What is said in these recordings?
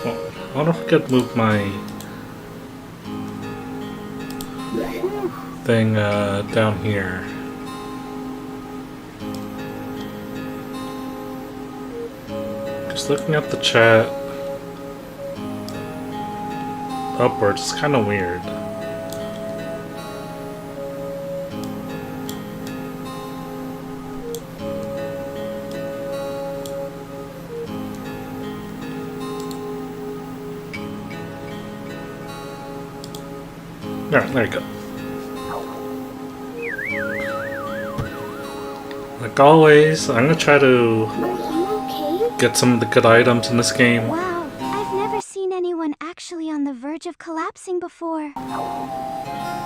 Well, I don't forget to move my thing down here. Just looking at the chat upwards, it's kind of weird. Alright, there you go. Like always, I'm gonna try to get some of the good items in this game. Wow, I've never seen anyone actually on the verge of collapsing before. I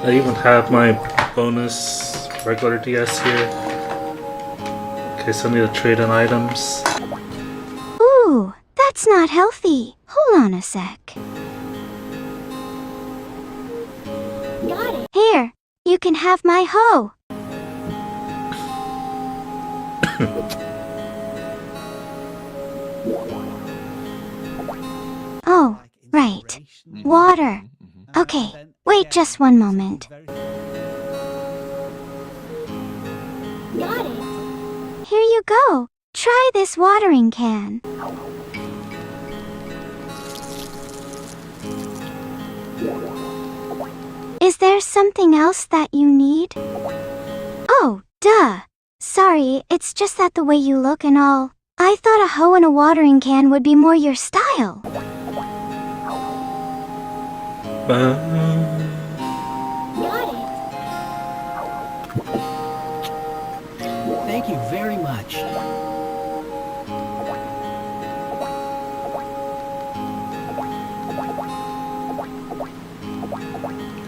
even have my bonus regular DS here. In case I need to trade in items. Ooh, that's not healthy. Hold on a sec. Got it. Here, you can have my hoe. Oh, right. Water. Okay, wait just one moment. Got it. Here you go. Try this watering can. Is there something else that you need? Oh, duh. Sorry, it's just that the way you look and all. I thought a hoe and a watering can would be more your style. Got it. Thank you very much.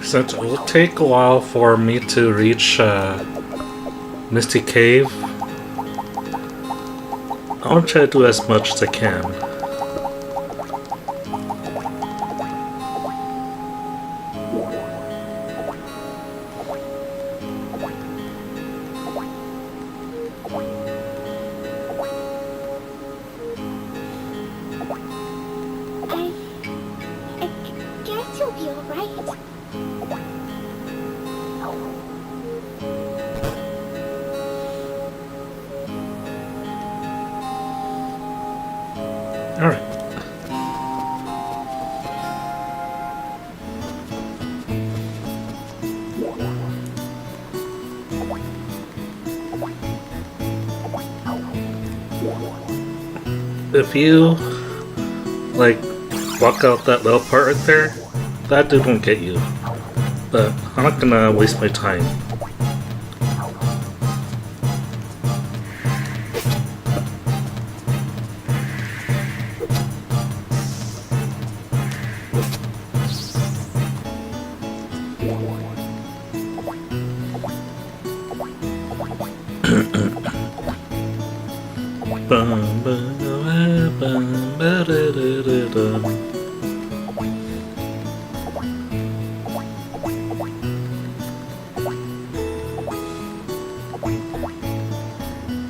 Since it will take a while for me to reach Misty Cave, I want to try to do as much as I can. I guess you'll be alright. Alright. If you, like, walk out that little part right there, that dude won't get you. But I'm not gonna waste my time.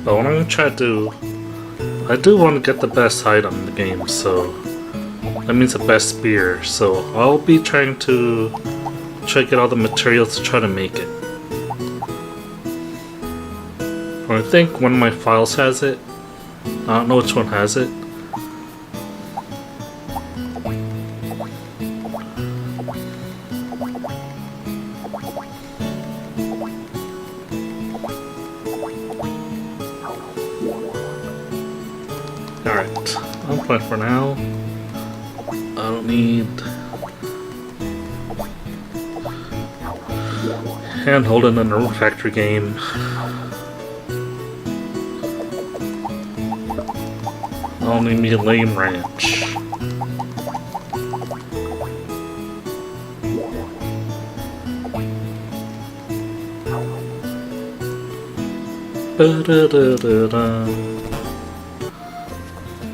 But what I'm gonna try to do, I do want to get the best item in the game, so that means the best spear. So I'll be trying to get all the materials to try to make it. I think one of my files has it. I don't know which one has it. Alright, I'm fine for now. I don't need hand holding in a Rune Factory game. I only need a lame ranch.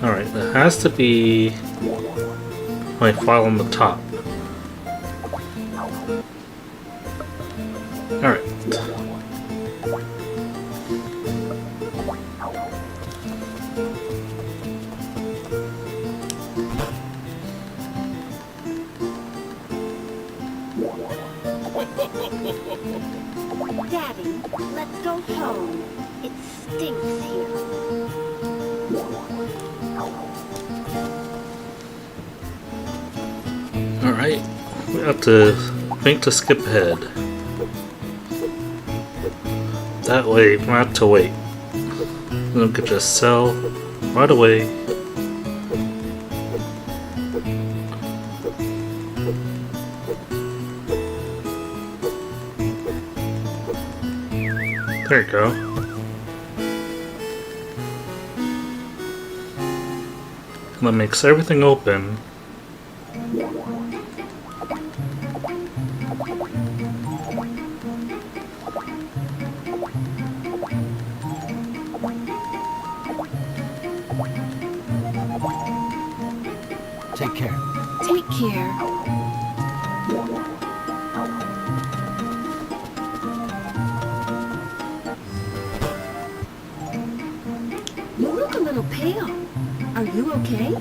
Alright, that has to be my file on the top. Alright. talking. Let's go home. It stinks here. Alright, we have to think to skip ahead. That way, we don't have to wait. We could just sell right away. There you go. And that makes everything open. Take care. Take care. You look a little pale. Are you okay?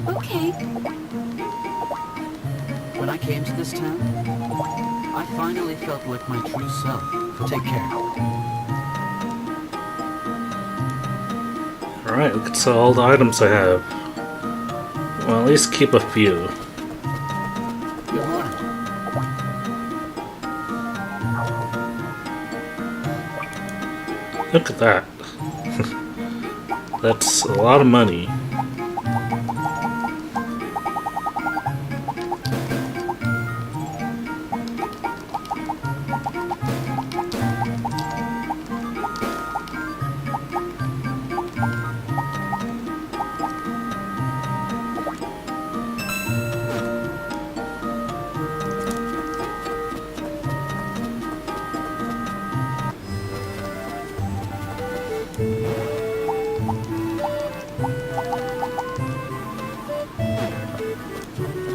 Okay. When I came to this town, I finally felt like my true self. Take care. Alright, we can sell all the items I have. Well, at least keep a few. Good morning. Look at that. That's a lot of money.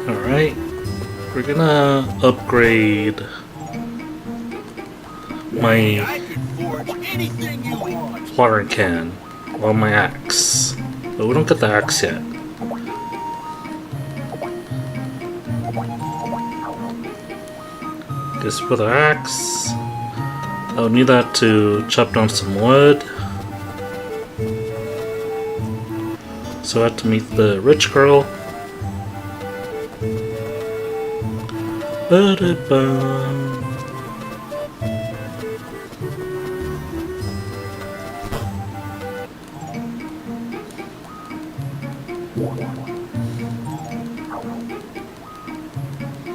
Alright, we're gonna upgrade my watering can, well, my axe. But we don't get the axe yet. Guess for the axe, I'll need that to chop down some wood. So I have to meet the rich girl. Ba-da-bum.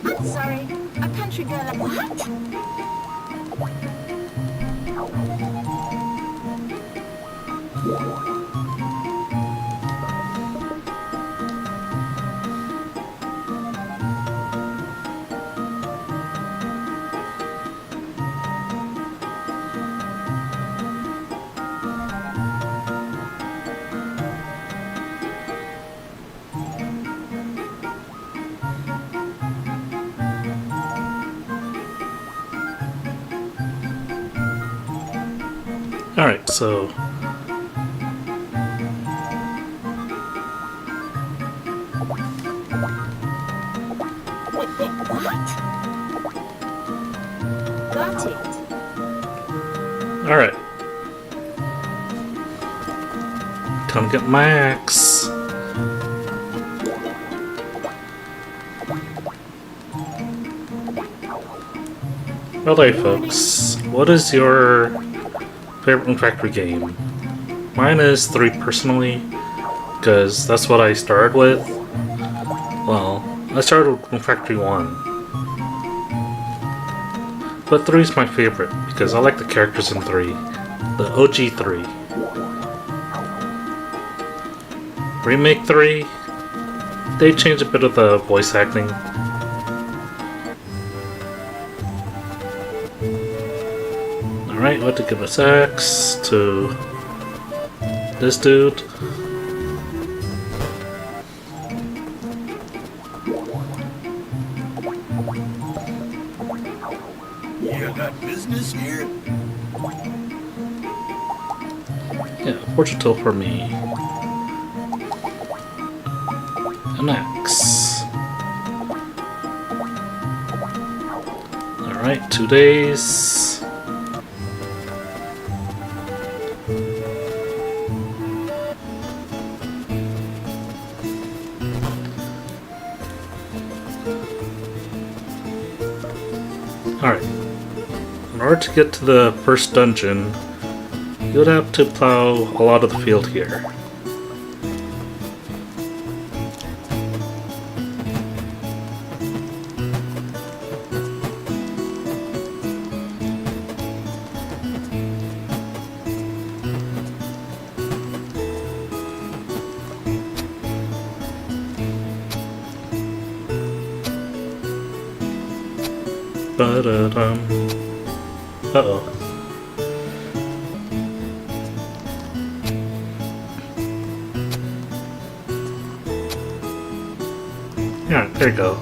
I'm sorry. A country girl. What? Alright, so Got it. alright. Come get my axe. Alright folks, what is your favorite Rune Factory game? Mine is 3 personally, because that's what I started with. Well, I started with Rune Factory 1. But 3 is my favorite, because I like the characters in 3. The OG 3. Remake 3, they changed a bit of the voice acting. Alright, what to give us axe to this dude. You got business here? Yeah, fortune tool for me. An axe. Alright, 2 days. Alright. In order to get to the first dungeon, you would have to plow a lot of the field here. Ba-da-dum. Uh-oh. Yeah, there you go.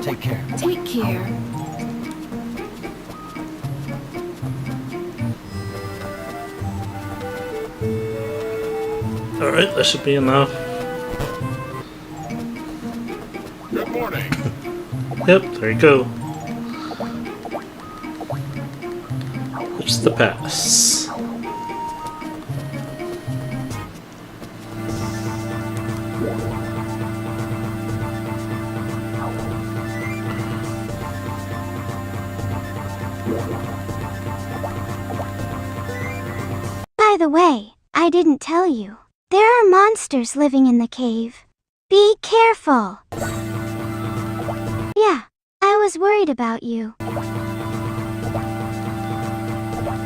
Take care. Take care. Alright, that should be enough. Good morning. Yep, there you go. Which is the pass. By the way, I didn't tell you. There are monsters living in the cave. Be careful. Yeah, I was worried about you.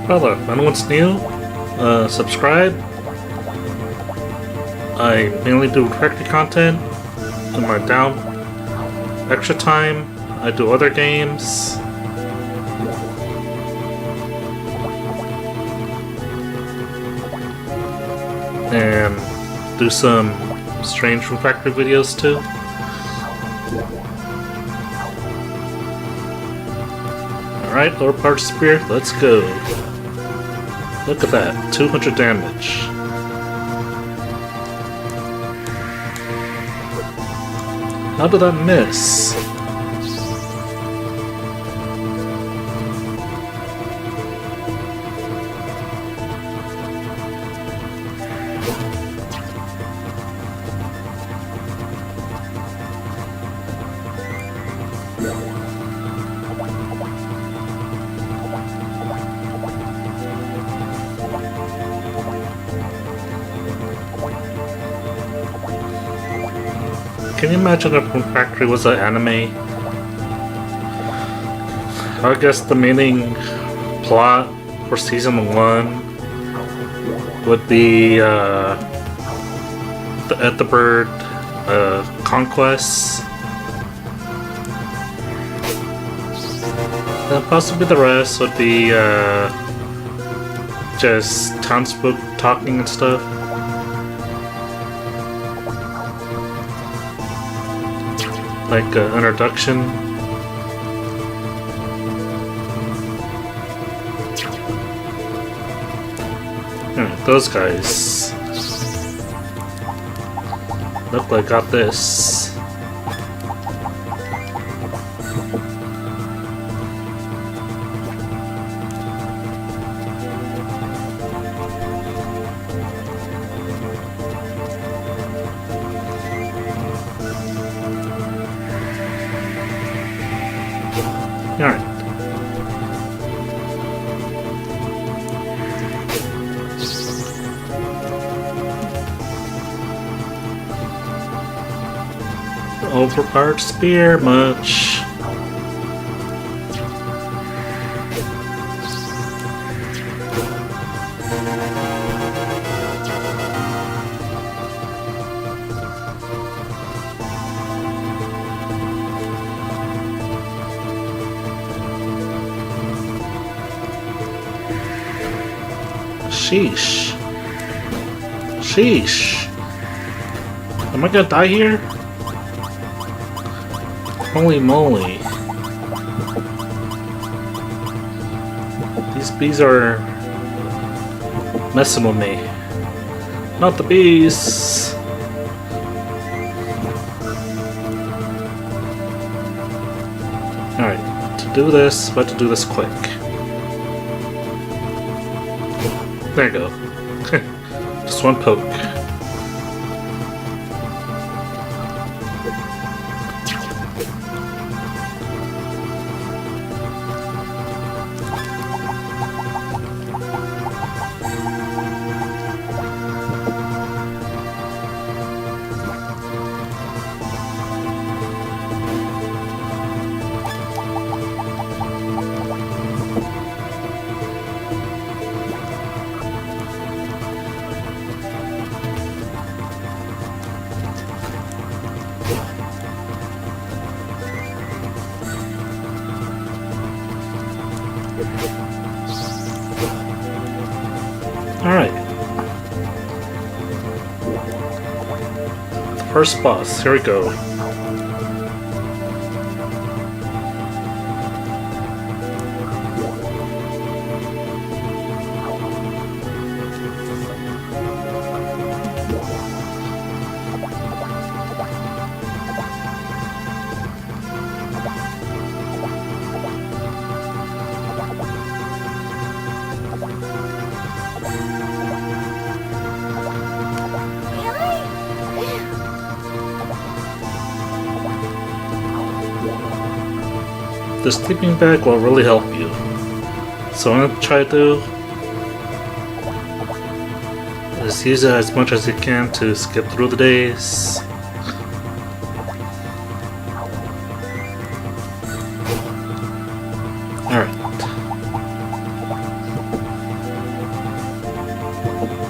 Well, if anyone's new, subscribe. I mainly do character content in my extra time. I do other games. And do some Strange from Factory videos too. Alright, lower part spear, let's go. Look at that, 200 damage. How did I miss? Can you imagine if Rune Factory was an anime? I guess the main plot for season 1 would be the Ethelbert conquest. And possibly the rest would be just townsfolk talking and stuff. Like an introduction. Alright, those guys look like got this. Alright. Overpowered spear much. Sheesh. Sheesh. Am I gonna die here? Holy moly. These bees are messing with me. Not the bees. Alright, to do this, but to do this quick. There you go. Just one poke. Alright. First boss, here we go. The sleeping bag will really help you. So I'm gonna try to just use it as much as you can to skip through the days. Alright.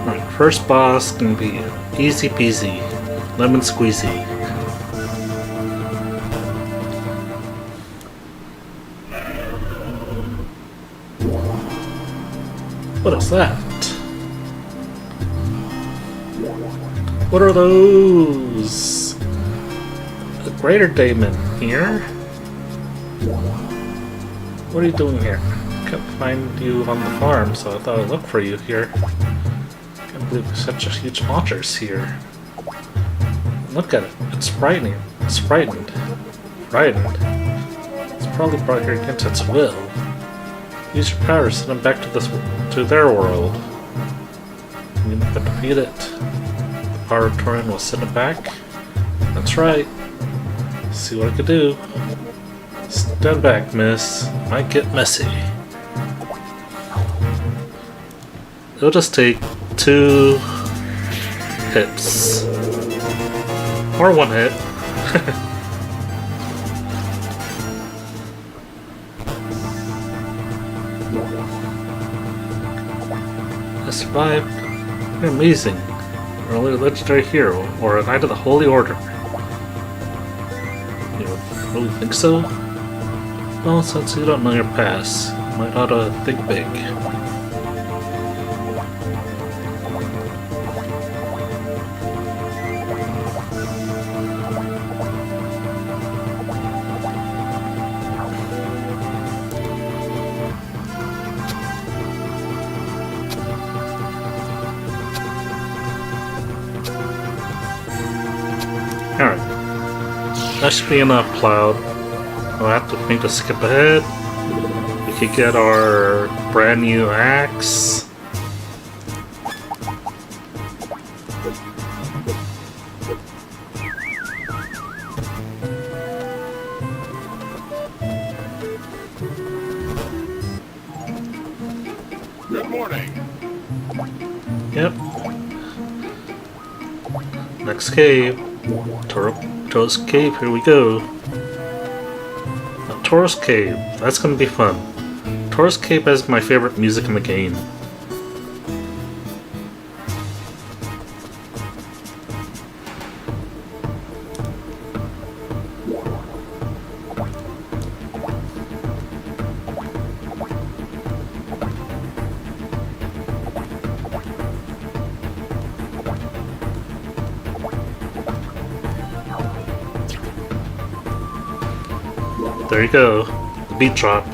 Alright, first boss gonna be easy peasy, lemon squeezy. What is that? What are those? A greater daemon here? What are you doing here? Can't find you on the farm, so I thought I'd look for you here. Can't believe there's such a huge monsters here. Look at it. It's frightening. It's frightened. Frightened. It's probably brought here against its will. Use your power to send them back to their world. You never defeat it. The power of Torin will send it back. That's right. See what I can do. Stand back, miss. Might get messy. It'll just take 2 hits. Or 1 hit. I survived. You're amazing. You're only a legendary hero, or a knight of the Holy Order. You really think so? Well, since you don't know your past, you might ought to think big. Alright. That should be enough, Cloud. We'll have to think to skip ahead. We could get our brand new axe. Good morning. Yep. Next cave. Toro's Cave, here we go. Toro's Cave, that's gonna be fun. Toro's Cave has my favorite music in the game. There you go, the beat drop.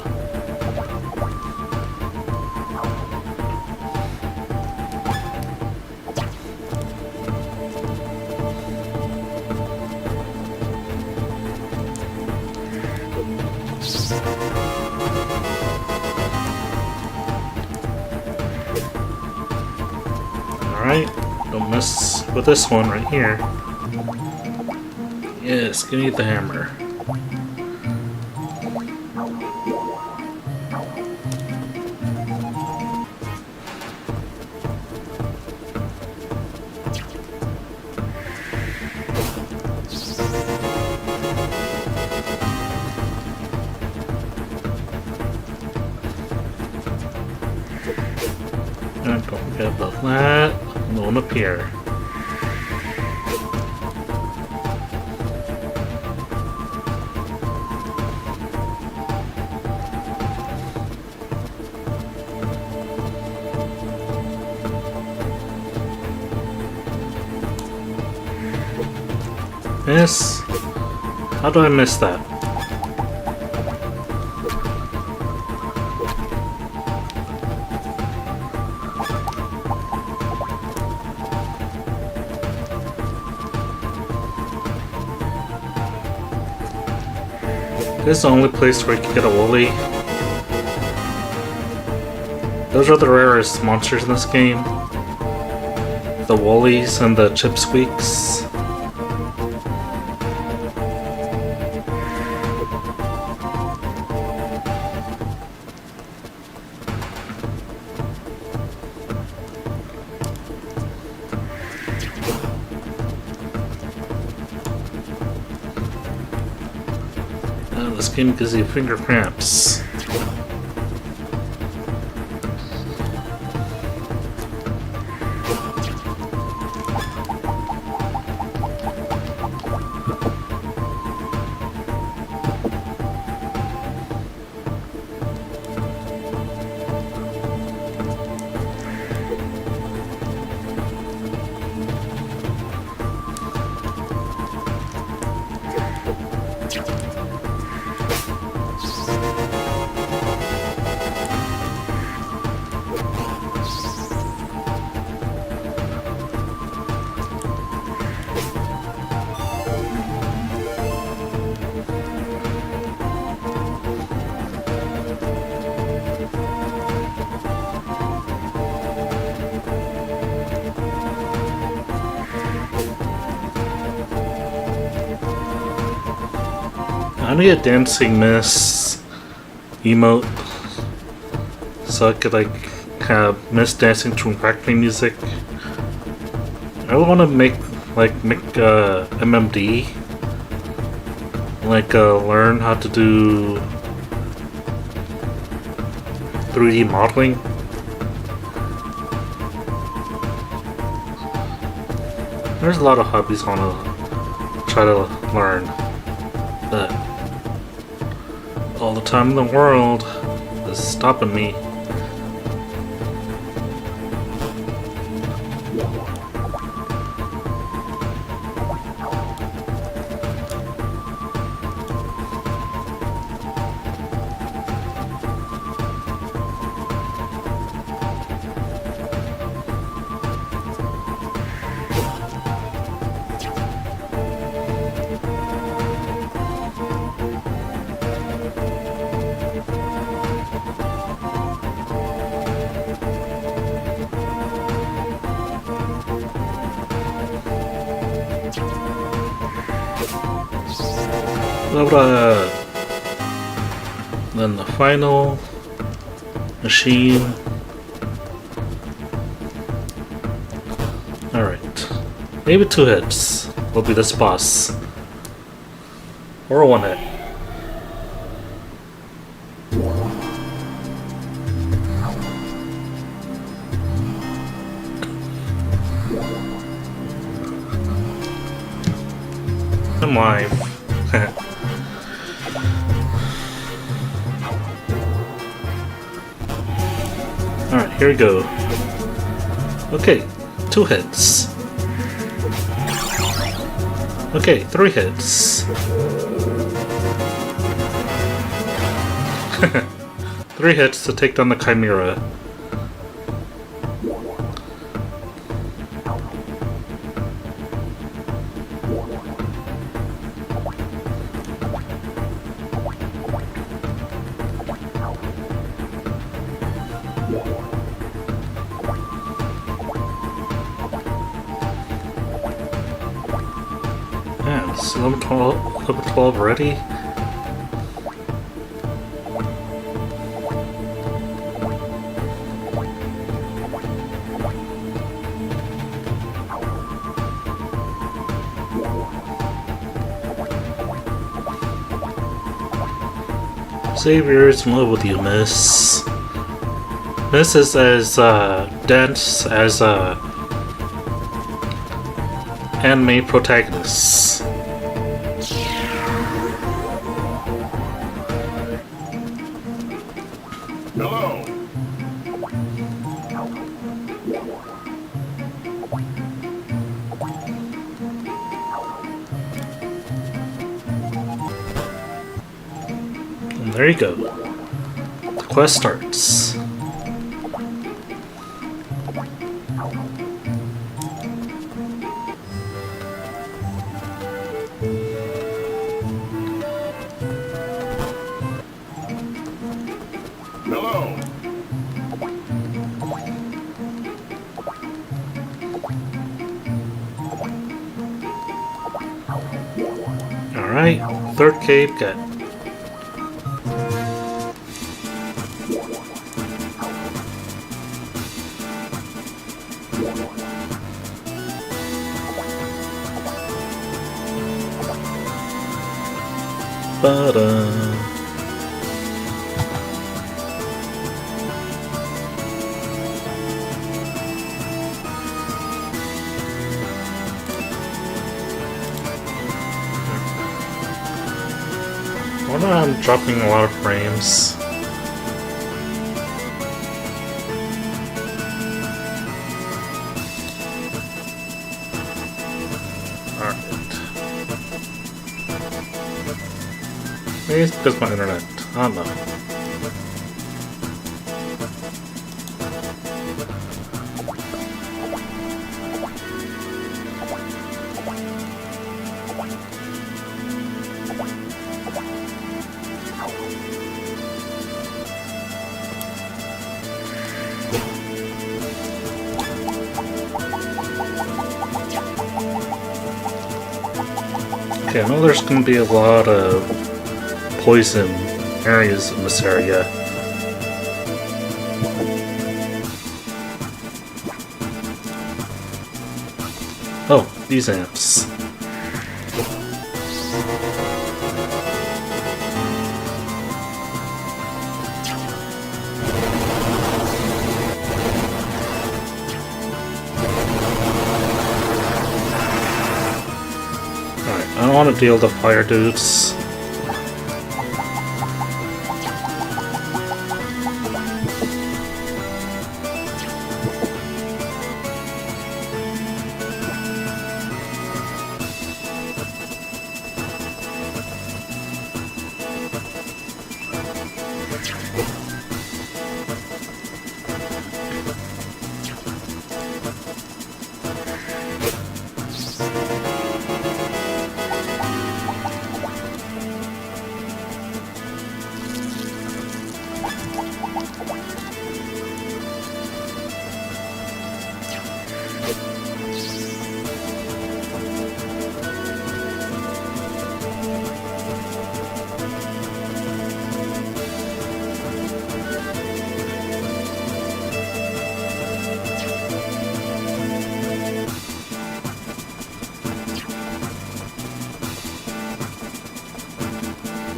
Alright, don't mess with this one right here. Yes, give me the hammer. And don't forget about that. No one up here. Miss? How do I miss that? This is the only place where you can get a woolly. Those are the rarest monsters in this game. The woolies and the chipsqueaks. This game gives you finger cramps. I need a dancing miss emote so I could like have miss dancing to crackling music. I want to make MMD, learn how to do 3D modeling. There's a lot of hobbies I want to try to learn, but all the time in the world is stopping me. Then the final machine. Alright. Maybe 2 hits will be this boss. Or 1 hit. I'm live. Alright, here we go. Okay, 2 hits. Okay, 3 hits. 3 hits to take down the Chimera. Yeah, it's level 12 already? Xavier's in love with you, miss. Miss is as dense as anime protagonists. Hello. And there you go. The quest starts. Hello. Alright, third cave, got. Ba-da. I wonder why I'm dropping a lot of frames. Alright. Maybe it's because my internet. I don't know. Okay, I know there's gonna be a lot of poison areas in this area. Oh, these amps. Alright, I don't want to deal with the fire dudes.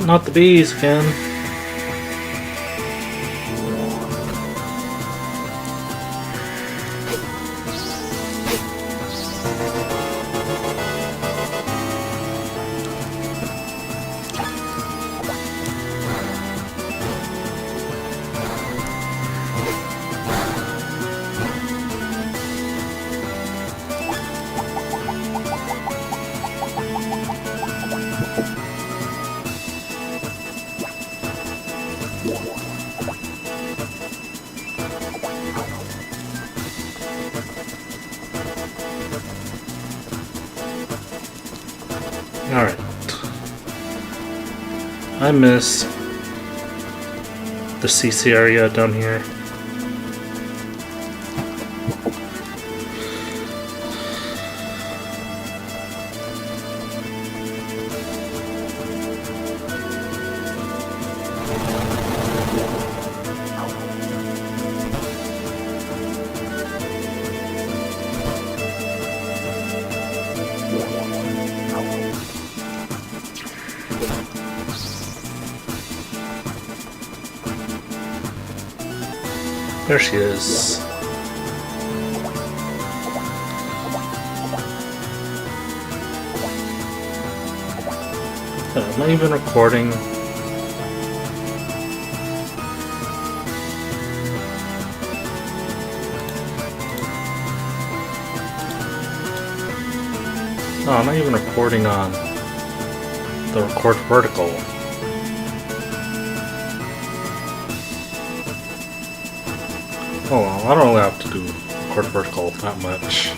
Not the bees again. Alright. I miss the CC area down here. There she is. Am I even recording? Oh, I'm not even recording on the record vertical. Oh well, I don't really have to do record vertical that much.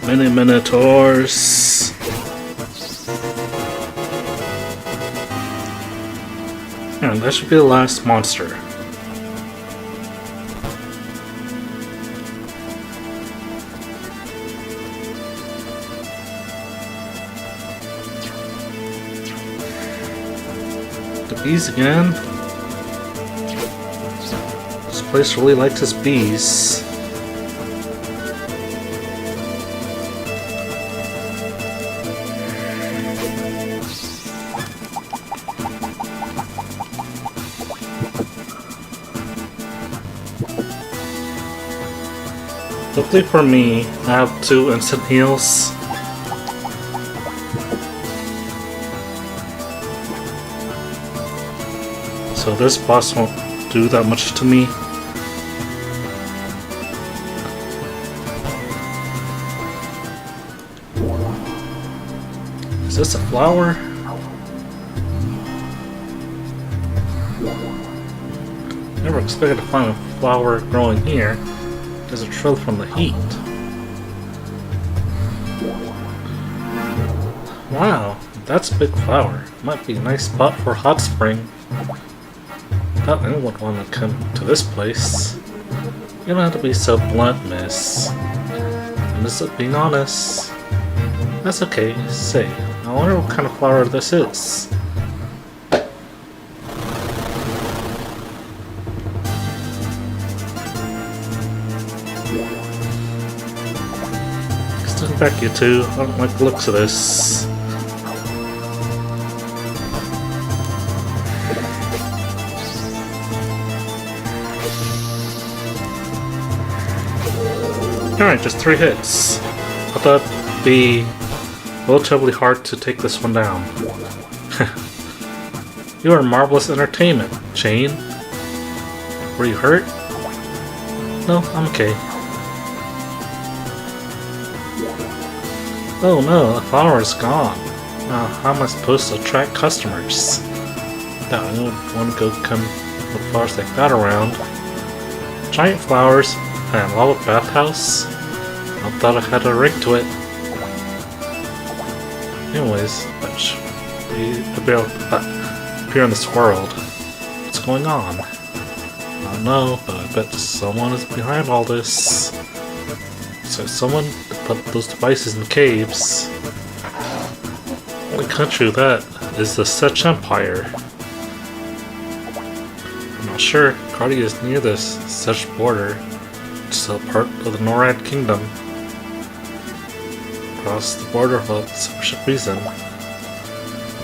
Mini Minotaurs. And that should be the last monster. The bees again. This place really likes its bees. Luckily for me, I have 2 instant heals. So this boss won't do that much to me. Is this a flower? Never expected to find a flower growing here. There's a trail from the heat. Wow, that's a big flower. Might be a nice spot for a hot spring. Thought anyone would want to come to this place. You don't have to be so blunt, miss. I'm just being honest. That's okay. Say, I wonder what kind of flower this is. Stand back, you two. I don't like the looks of this. Alright, just 3 hits. I thought it'd be relatively hard to take this one down. You are marvelous entertainment, Jane. Were you hurt? No, I'm okay. Oh no, the flower is gone. Now, how am I supposed to attract customers? Now, I don't want to go come with flowers like that around. Giant flowers and a lava bathhouse? I thought I had a ring to it. Anyways, that should be appear in this world. What's going on? I don't know, but I bet someone is behind all this. So someone put those devices in caves. Only country that is the Setch Empire. I'm not sure. Cardi is near this Setch border. It's still part of the Norad Kingdom. Across the border for sufficient reason.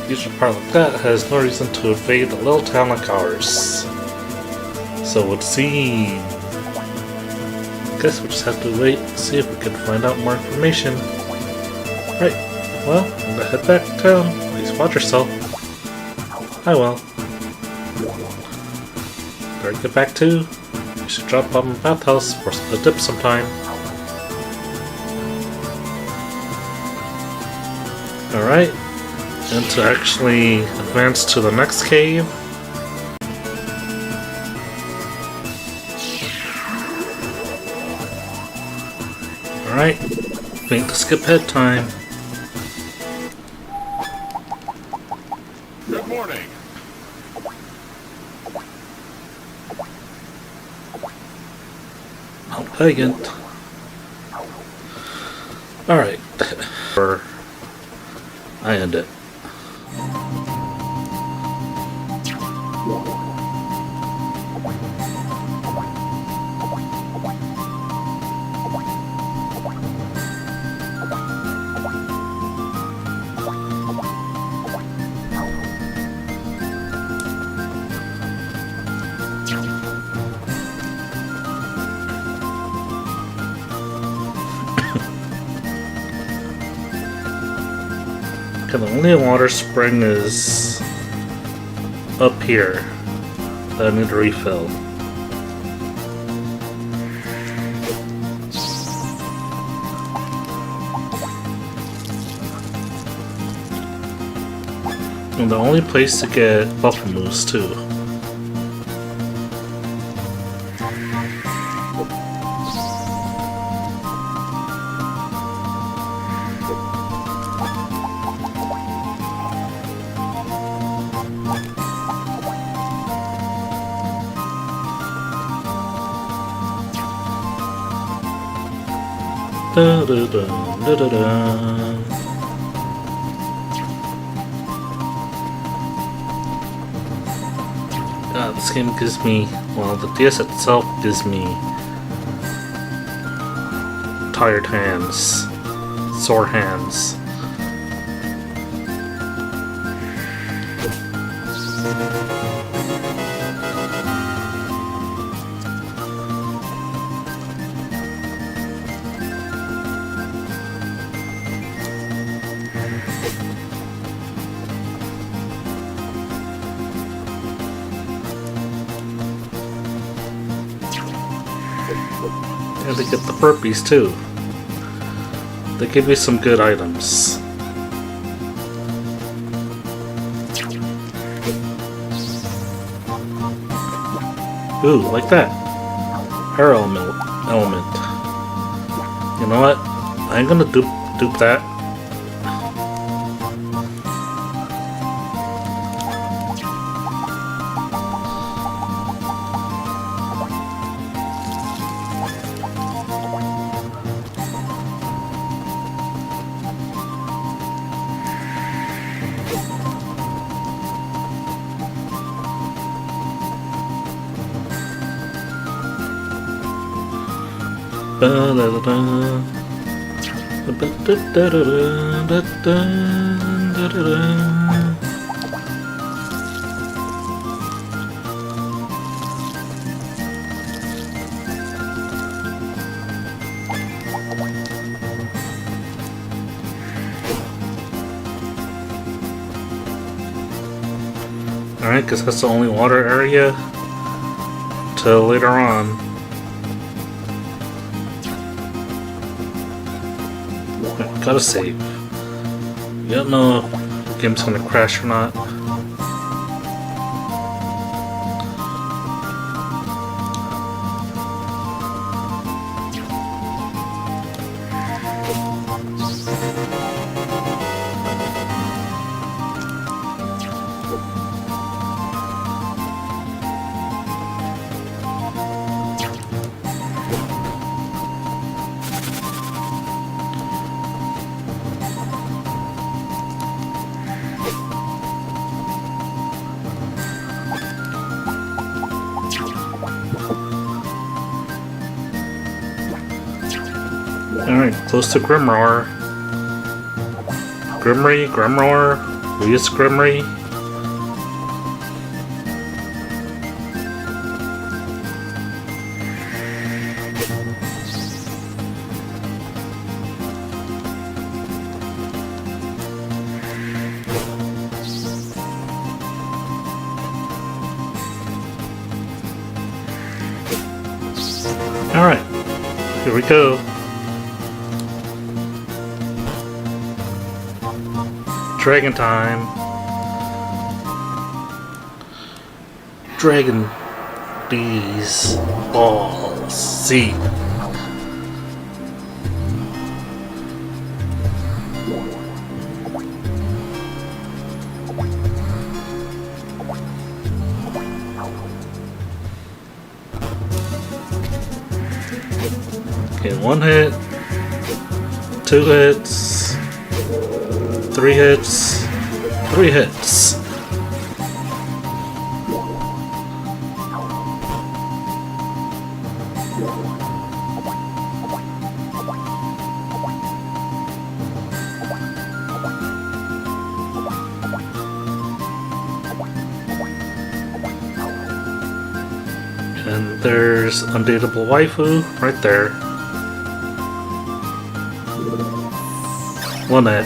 usual part like that has no reason to invade a little town like ours. So it would seem. Guess we'll just have to wait and see if we can find out more information. Right, well, I'm gonna head back to town. Please watch yourself. I will. Better get back too. You should drop by my bathhouse for a dip sometime. Alright, and to actually advance to the next cave. Alright, need to skip head time. Good morning. Mount Pagant. Alright. Or I end it. Okay, the only water spring is up here that I need to refill. And the only place to get buffalo moose too. Da, da, da, da, da, da. God, this game gives me, well, the DS itself gives me tired hands, sore hands. And they get the burpees too. They give you some good items. Ooh, like that. Air element. You know what? I'm gonna dupe that. Alright, because that's the only water area till later on. Gotta save. You don't know if the game's gonna crash or not. Alright, close to Grimroar. Grimroar. Reus Grimory. Alright, here we go. Dragon time. Dragon bees balls. See. Okay, 1 hit, 2 hits, 3 hits, 3 hits. And there's Undateable Waifu right there. 1 hit.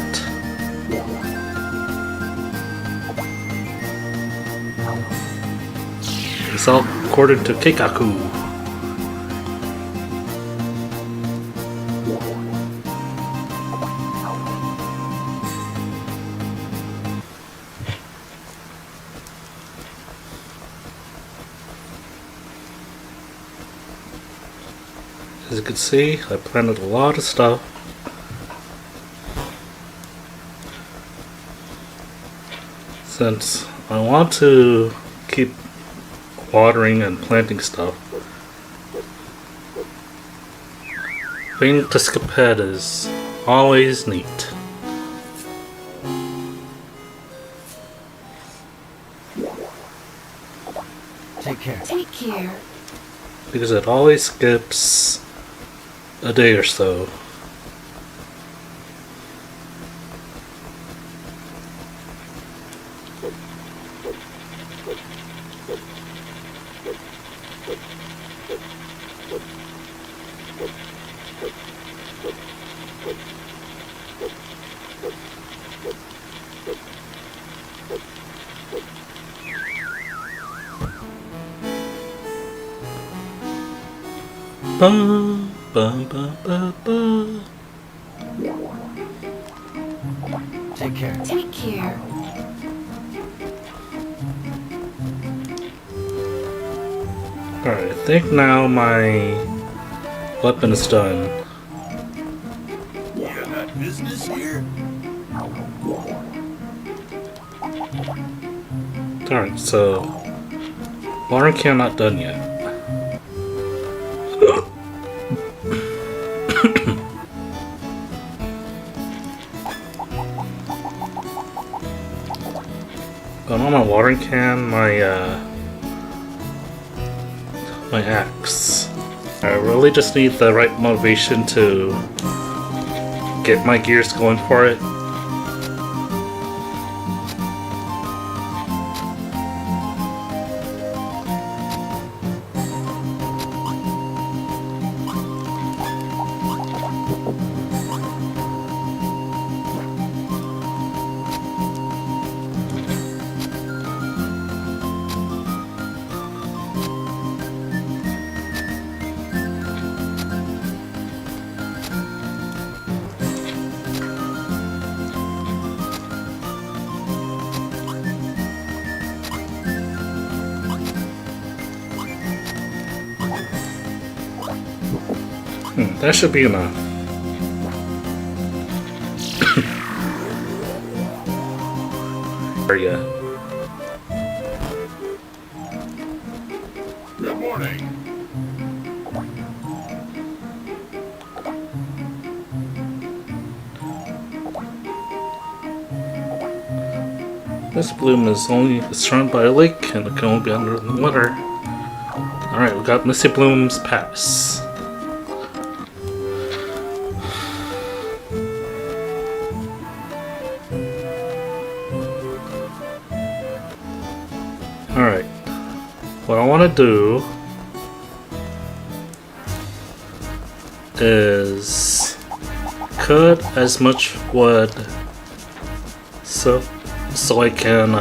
It's all according to Keikaku. As you can see, I planted a lot of stuff. Since I want to keep watering and planting stuff, being to skip ahead is always neat. Take care. Take care. Because it always skips a day or so. Bum, bum, bum, bum, bum. Take care. Take care. Alright, I think now my weapon is done. You got business here? Alright, so watering can not done yet. But on my watering can, my axe. I really just need the right motivation to get my gears going for it. That should be enough. Area. Good morning. This bloom is surrounded by a lake and it can only be under in the winter. Alright, we got Misty Bloom's Pass. want to do is cut as much wood so I can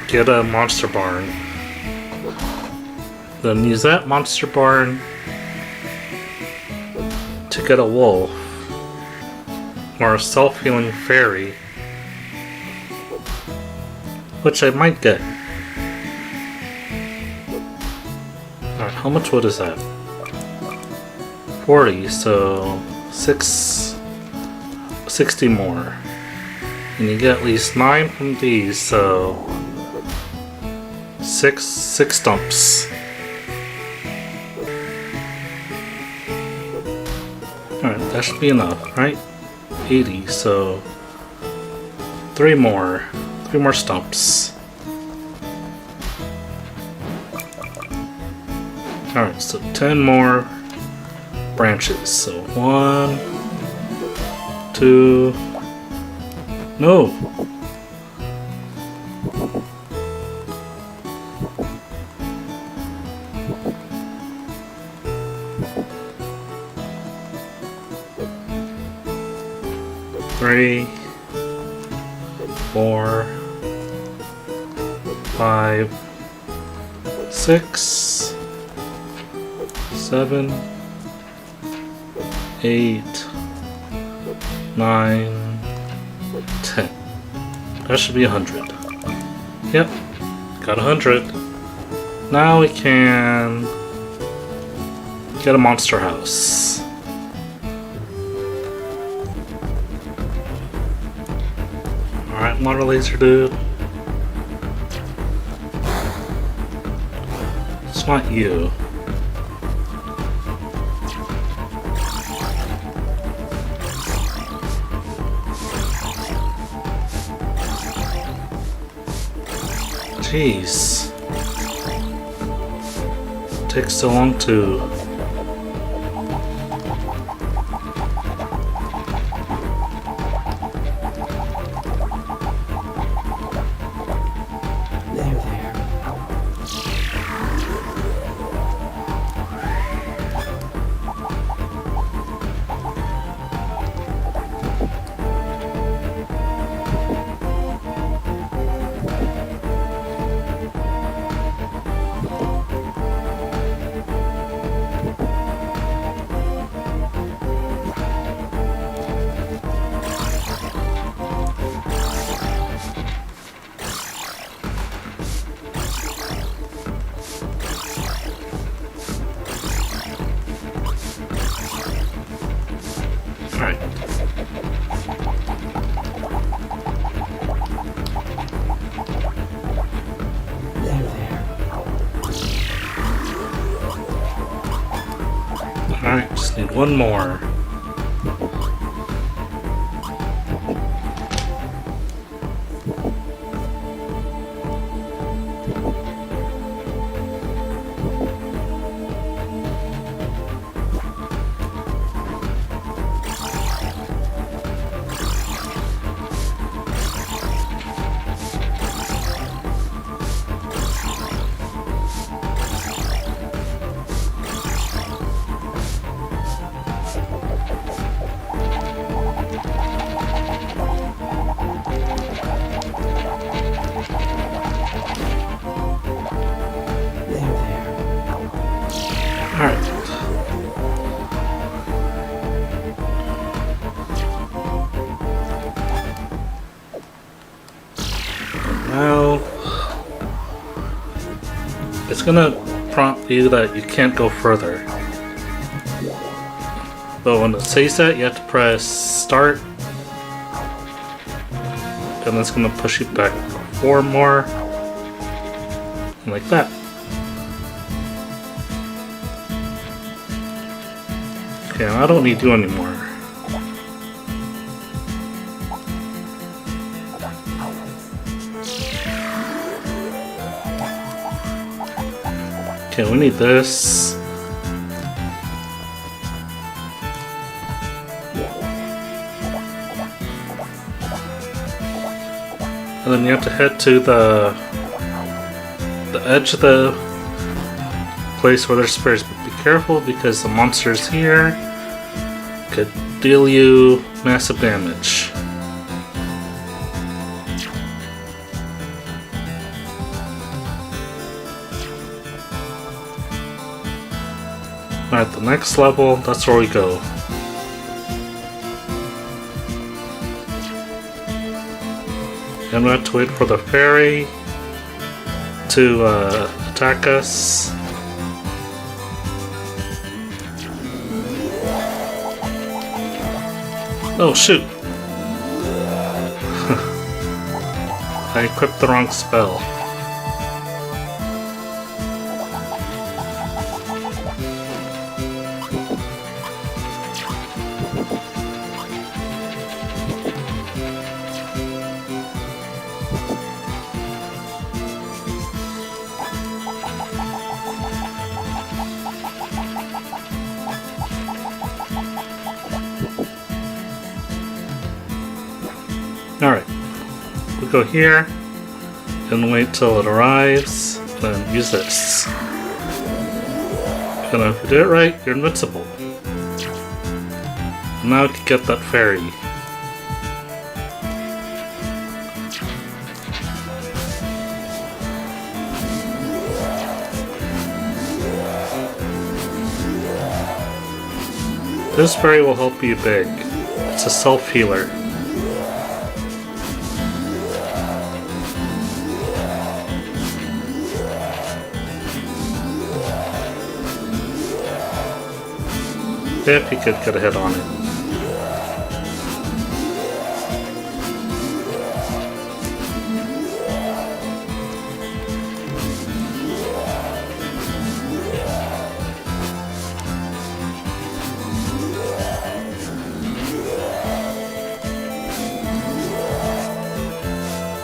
get a monster barn. Then use that monster barn to get a wolf or a self-healing fairy, which I might get. Alright, how much wood is that? 40, so 60 more. And you get at least 9 from these, so 6 stumps. Alright, that should be enough, right? 80, so 3 more stumps. Alright, so 10 more branches. So 1, 2, no! 3, 4, 5, 6, 7, 8, 9, 10. That should be 100. Yep, got 100. Now we can get a monster house. Alright, Water Laser Dude. It's not you. Jeez. Takes so long to... Alright. Alright, just need one more. Alright. Now, it's gonna prompt you that you can't go further. But when it says that, you have to press start. And it's gonna push you back 4 more. And like that. Okay, I don't need you anymore. Okay, we need this. And then you have to head to the edge of the place where there's spirits. But be careful because the monsters here could deal you massive damage. Alright, the next level, that's where we go. And we have to wait for the fairy to attack us. Oh shoot! I equipped the wrong spell. Alright, we go here and wait till it arrives, then use this. And if you do it right, you're invincible. And now we can get that fairy. This fairy will help you big. It's a self-healer. If you could get a hit on it.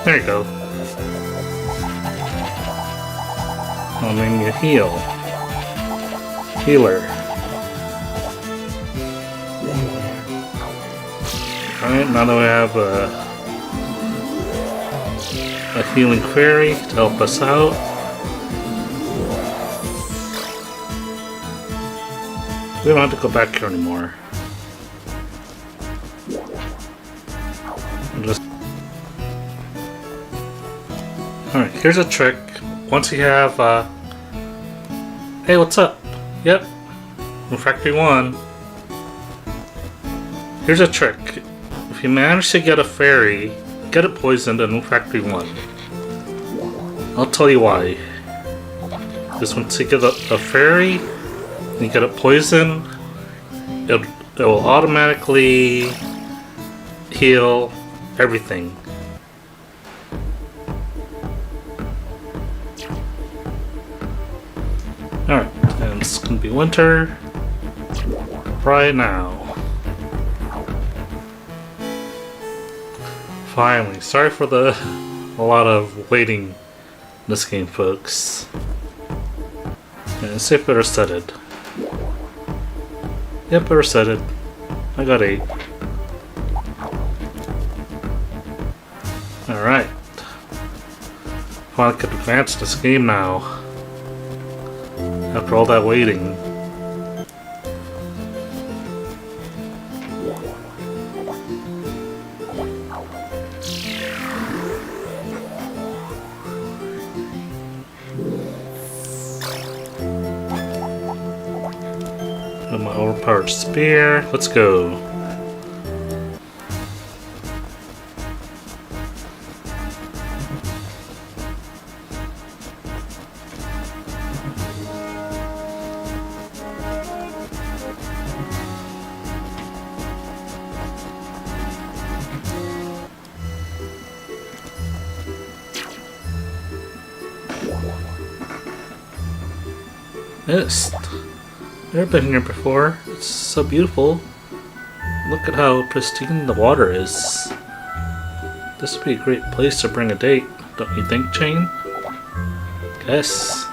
There you go. And then you heal. Healer. Alright, now that we have a healing fairy to help us out. We don't have to go back here anymore. Alright, here's a trick. Once you have hey, what's up? Yep. From Factory 1. Here's a trick. If you manage to get a fairy, get it poisoned in Factory 1. I'll tell you why. Because once you get a fairy, and you get it poisoned, it will automatically heal everything. Alright, and it's gonna be winter right now. Finally, sorry for a lot of waiting in this game, folks. And let's see if it resetted. Yep, it resetted. I got 8. Alright. Finally could advance this game now. After all that waiting. And my overpowered spear. Let's go. Mist. Never been here before. It's so beautiful. Look at how pristine the water is. This would be a great place to bring a date, don't you think, Jane? Guess.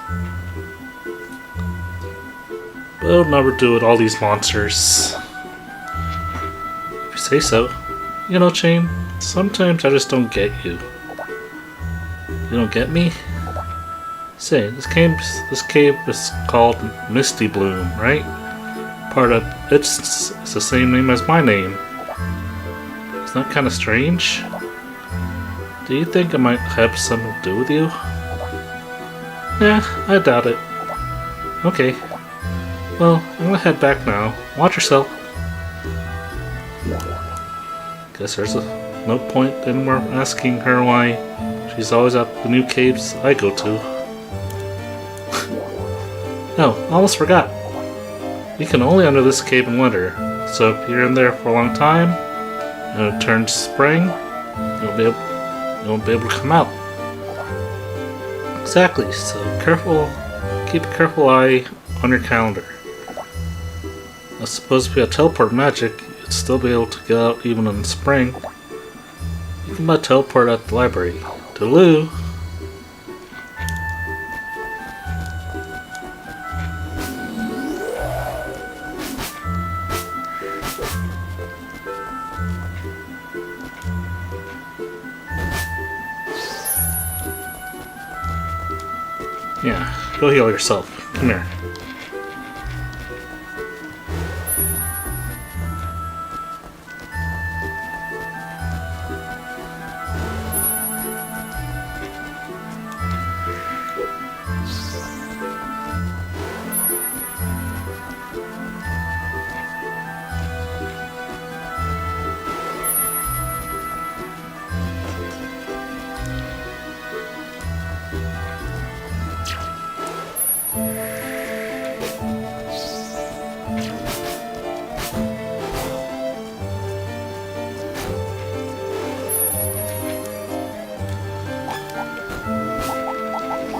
I'll never do with all these monsters. If you say so. You know, Chain, sometimes I just don't get you. You don't get me? Say, this cave is called Misty Bloom, right? Part of it's the same name as my name. Isn't that kind of strange? Do you think it might have something to do with you? Nah, I doubt it. Okay. Well, I'm gonna head back now. Watch yourself. Guess there's no point anymore asking her why she's always at the new caves I go to. Oh, almost forgot. You can only enter this cave in winter, so if you're in there for a long time and it turns spring, you won't be able to come out. Exactly, so keep a careful eye on your calendar. I suppose if you had teleport magic, you'd still be able to get out even in spring. You can buy teleport at the library. Toodaloo! Yeah, go heal yourself. Come here.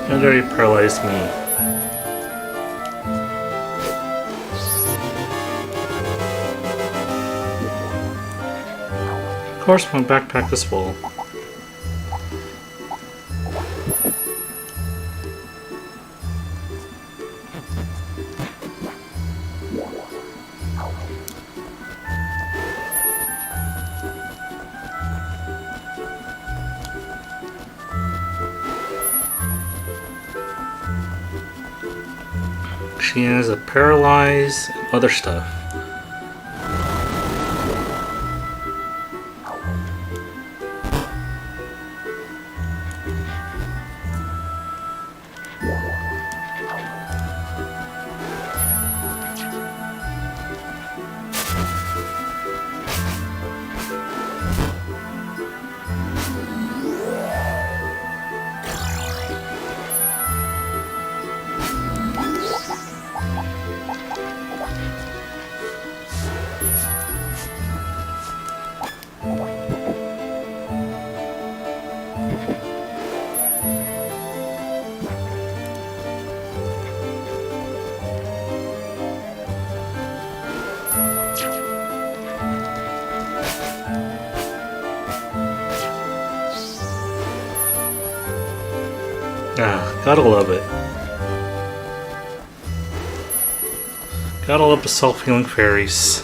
It already paralyzed me. Of course, my backpack is full. She has a paralyze and other stuff. Ah, gotta love it. Gotta love the self-healing fairies.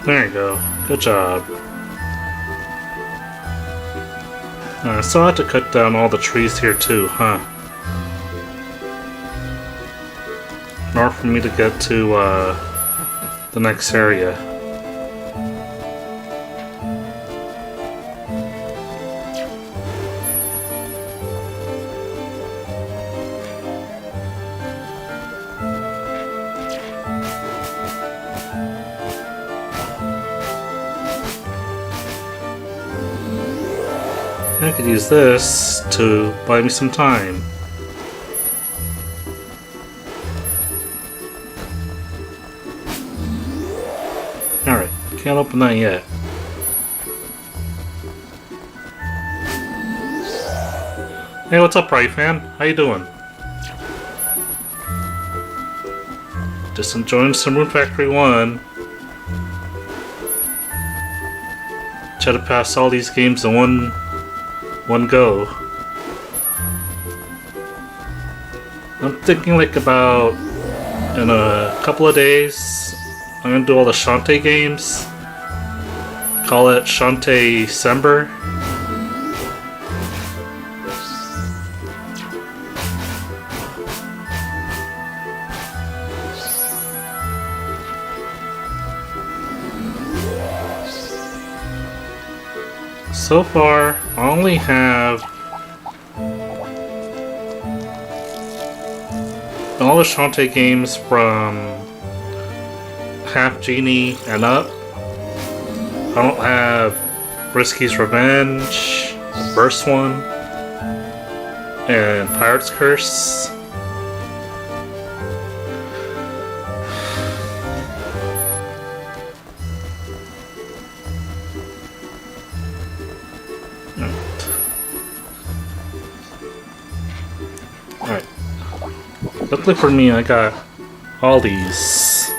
There you go. Good job. So I have to cut down all the trees here too, huh? In order for me to get to the next area. I could use this to buy me some time. Alright, can't open that yet. Hey, what's up, Right Fan? How you doing? Just enjoying some Rune Factory 1. Try to pass all these games in one go. I'm thinking like about in a couple of days I'm gonna do all the Shantae games. Call it Shantae December. So far, I only have all the Shantae games from Half Genie and up. I don't have Risky's Revenge, Burst One, and Pirate's Curse. Alright. Luckily for me, I got all these.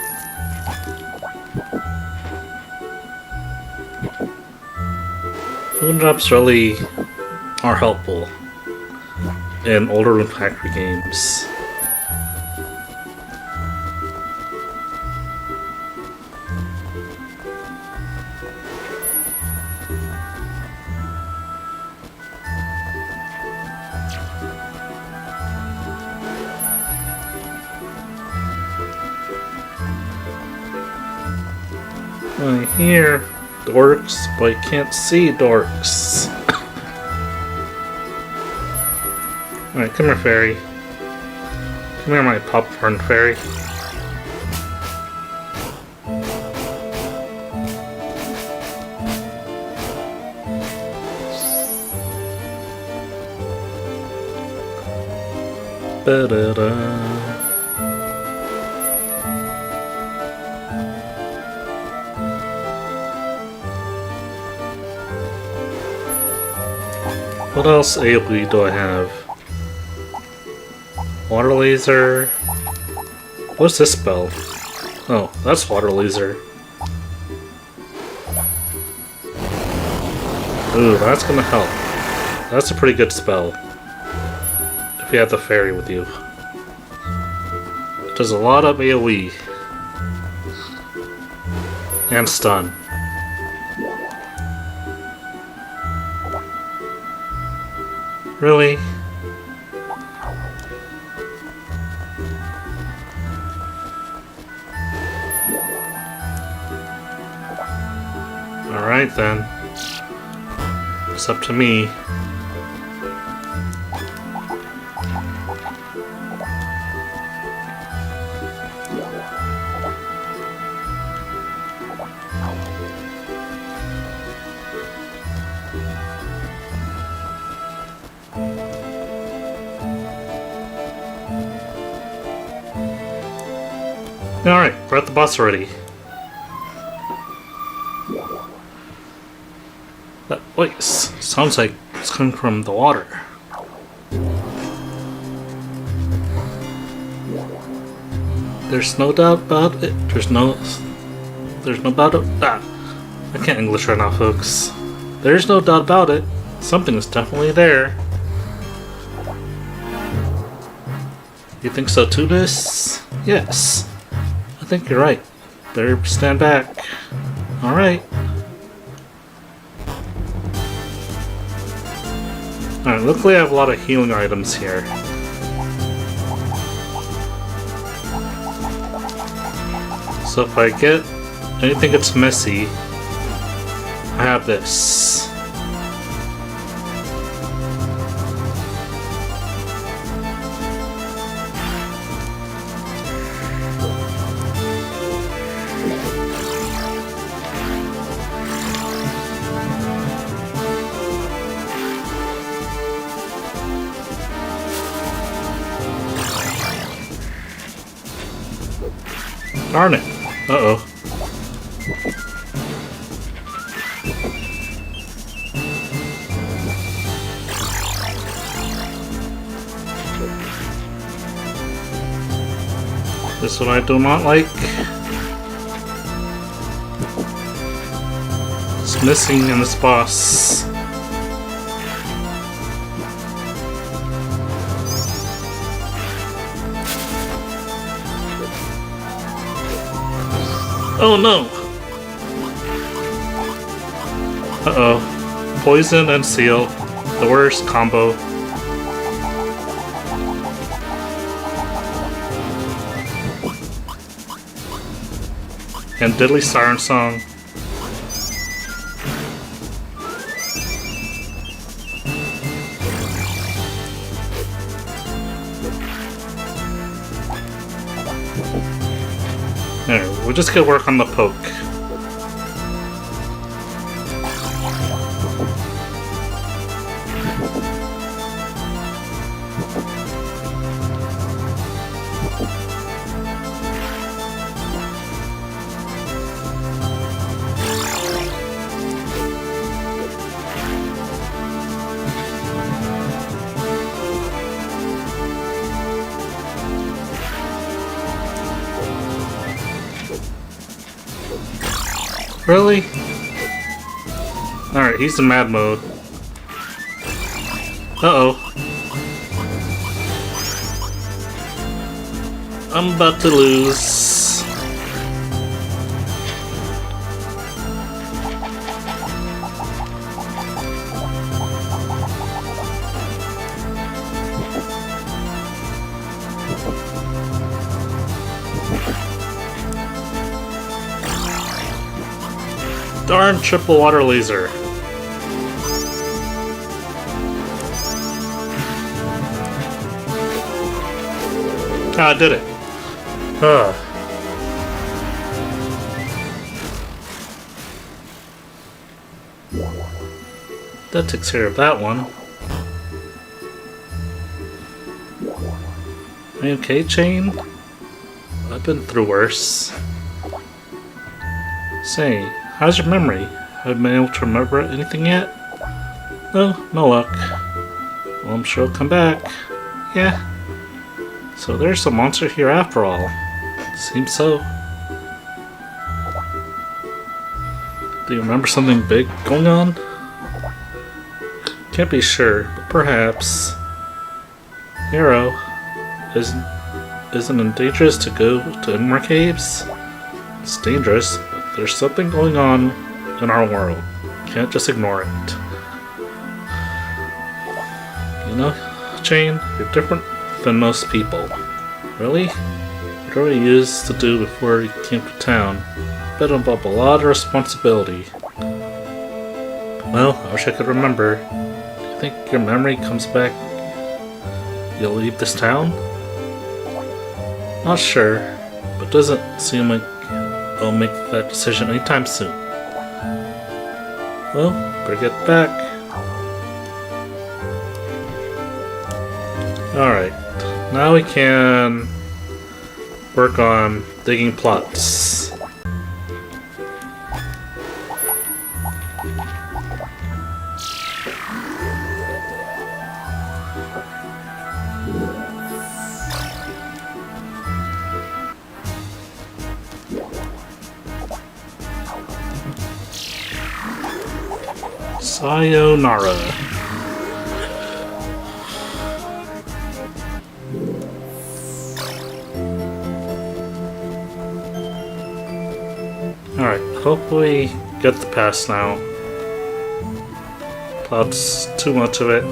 Food drops really are helpful in older Rune Factory games. I hear dorks, but I can't see dorks. Alright, come here, fairy. Come here, my popcorn fairy. Ba-da-da. What else AoE do I have? Water laser. What's this spell? Oh, that's water laser. Ooh, that's gonna help. That's a pretty good spell. If you have the fairy with you. It does a lot of AoE. And stun. Really? Alright then. It's up to me. Alright, we're at the boss already. That voice sounds like it's coming from the water. There's no doubt about it. There's no doubt about that. I can't English right now, folks. There's no doubt about it. Something is definitely there. You think so too, Miss? Yes. I think you're right. Better stand back. Alright. Alright, luckily I have a lot of healing items here. So if I get anything that's messy, I have this. Darn it. Uh-oh. This one I do not like. It's missing in this boss. Oh no! Uh-oh. Poison and seal. The worst combo. And Diddly Siren Song. There, we'll just get work on the poke. Really? Alright, he's in mad mode. Uh-oh. I'm about to lose. Darn triple water laser. Ah, I did it. That takes care of that one. Are you okay, Chain? I've been through worse. Say, how's your memory? Have you been able to remember anything yet? No, no luck. Well, I'm sure it'll come back. Yeah. So there's a monster here after all. Seems so. Do you remember something big going on? Can't be sure, but perhaps. Hero, isn't it dangerous to go to Inmar Caves? It's dangerous, but there's something going on in our world. Can't just ignore it. You know, Chain, you're different than most people. Really? Whatever you used to do before you came to town, bit up a lot of responsibility. Well, I wish I could remember. Do you think your memory comes back? You'll leave this town? Not sure, but doesn't seem like I'll make that decision anytime soon. Well, better get back. Alright, now we can work on digging plots. Sayonara. Alright, hopefully get the pass now. That's too much of it.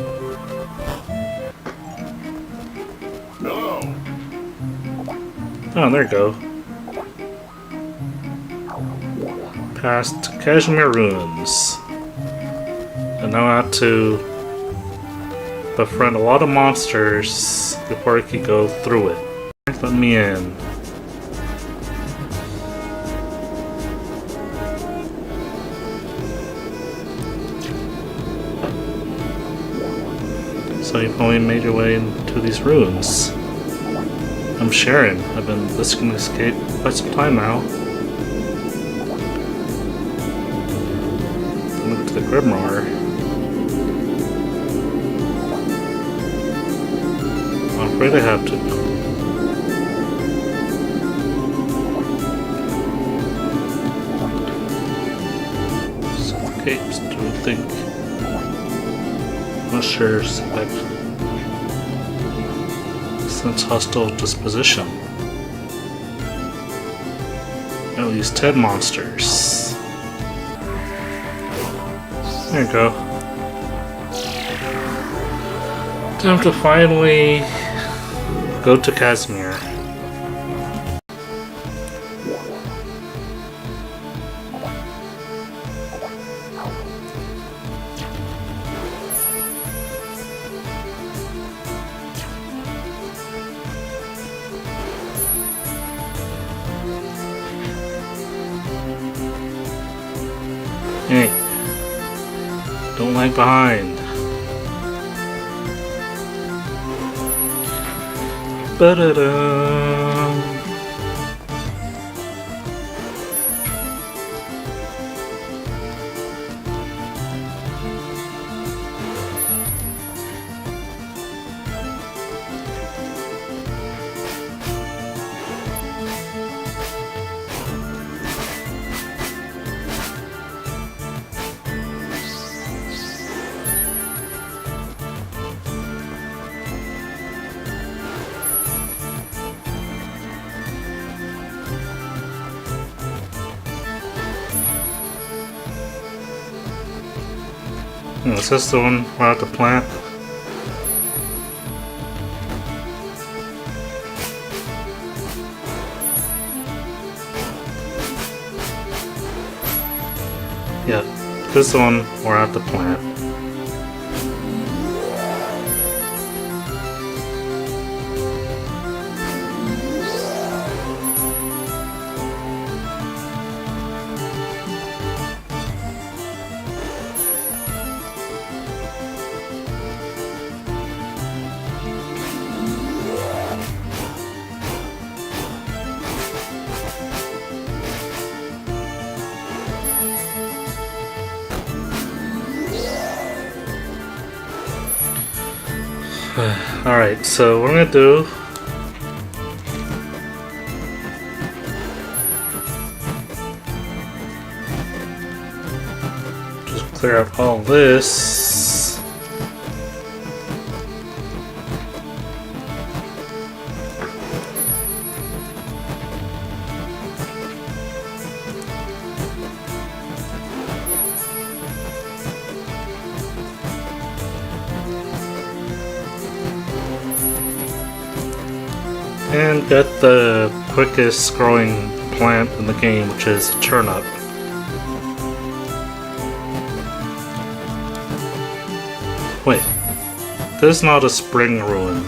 Hello. Oh, there you go. Past Kashmir Ruins. And now I have to befriend a lot of monsters before I can go through it. Let me in. So you've only made your way into these ruins. I'm Sharon. I've been listening to this kid quite some time now. Look to the grimoire. I'm afraid I have to. Suffocates, do you think? Not sure. Select. Sense hostile disposition. At least 10 monsters. There you go. Time to finally go to Casimir. Hey, don't lag behind. Ba-da-da. Is this the one we're at the plant? Yeah, this is the one we're at the plant. Alright, so what I'm gonna do just clear out all this. And get the quickest growing plant in the game, which is turnip. Wait, this is not a spring ruin,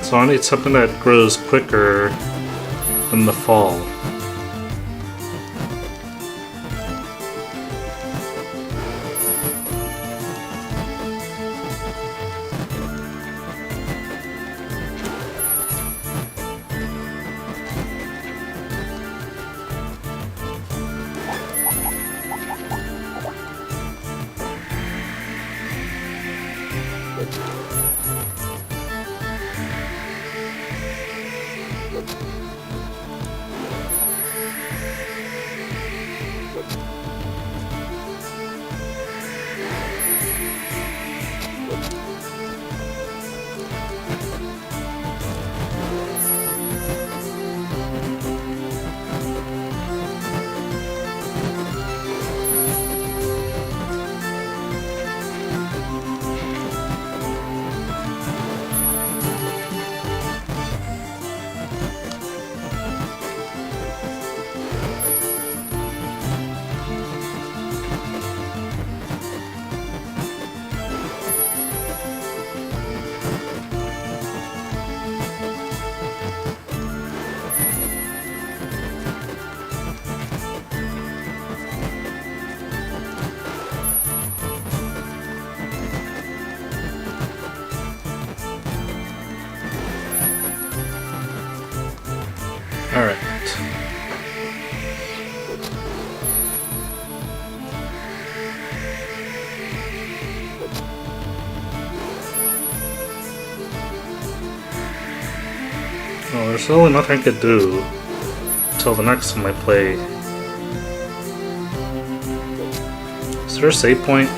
so I need something that grows quicker in the fall. Well, there's really nothing I could do until the next time I play. Is there a save point?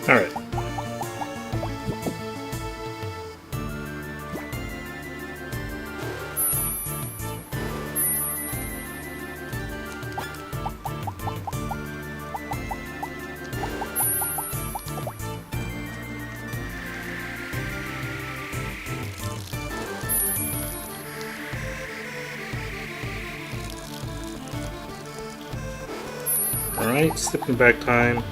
Alright. Alright, skipping back time.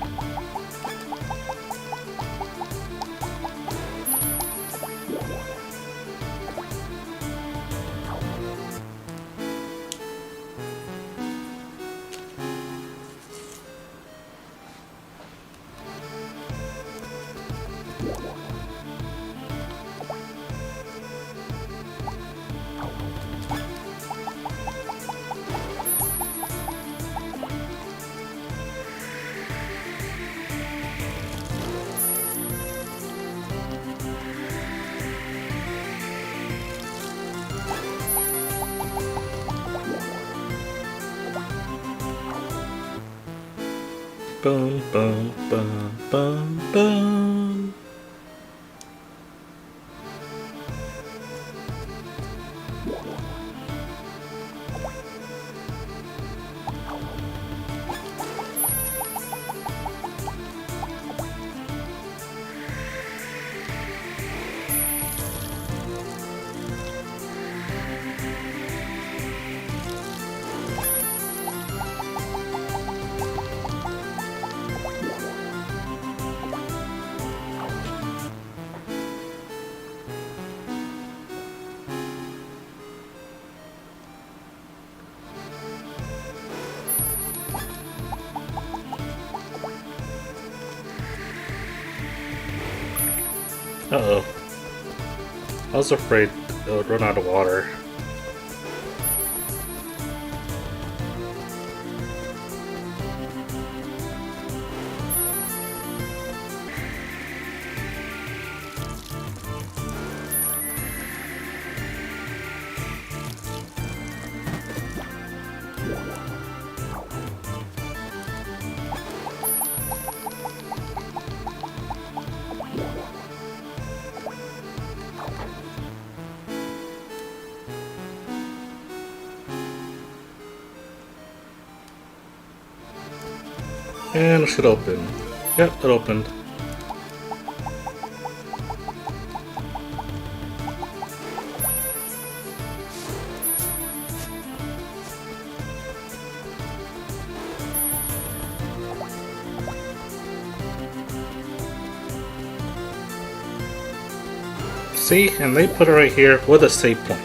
Bum bum bum bum bum. Uh-oh. I was afraid it would run out of water. And it should open. Yep, it opened. See, and they put it right here with a save point.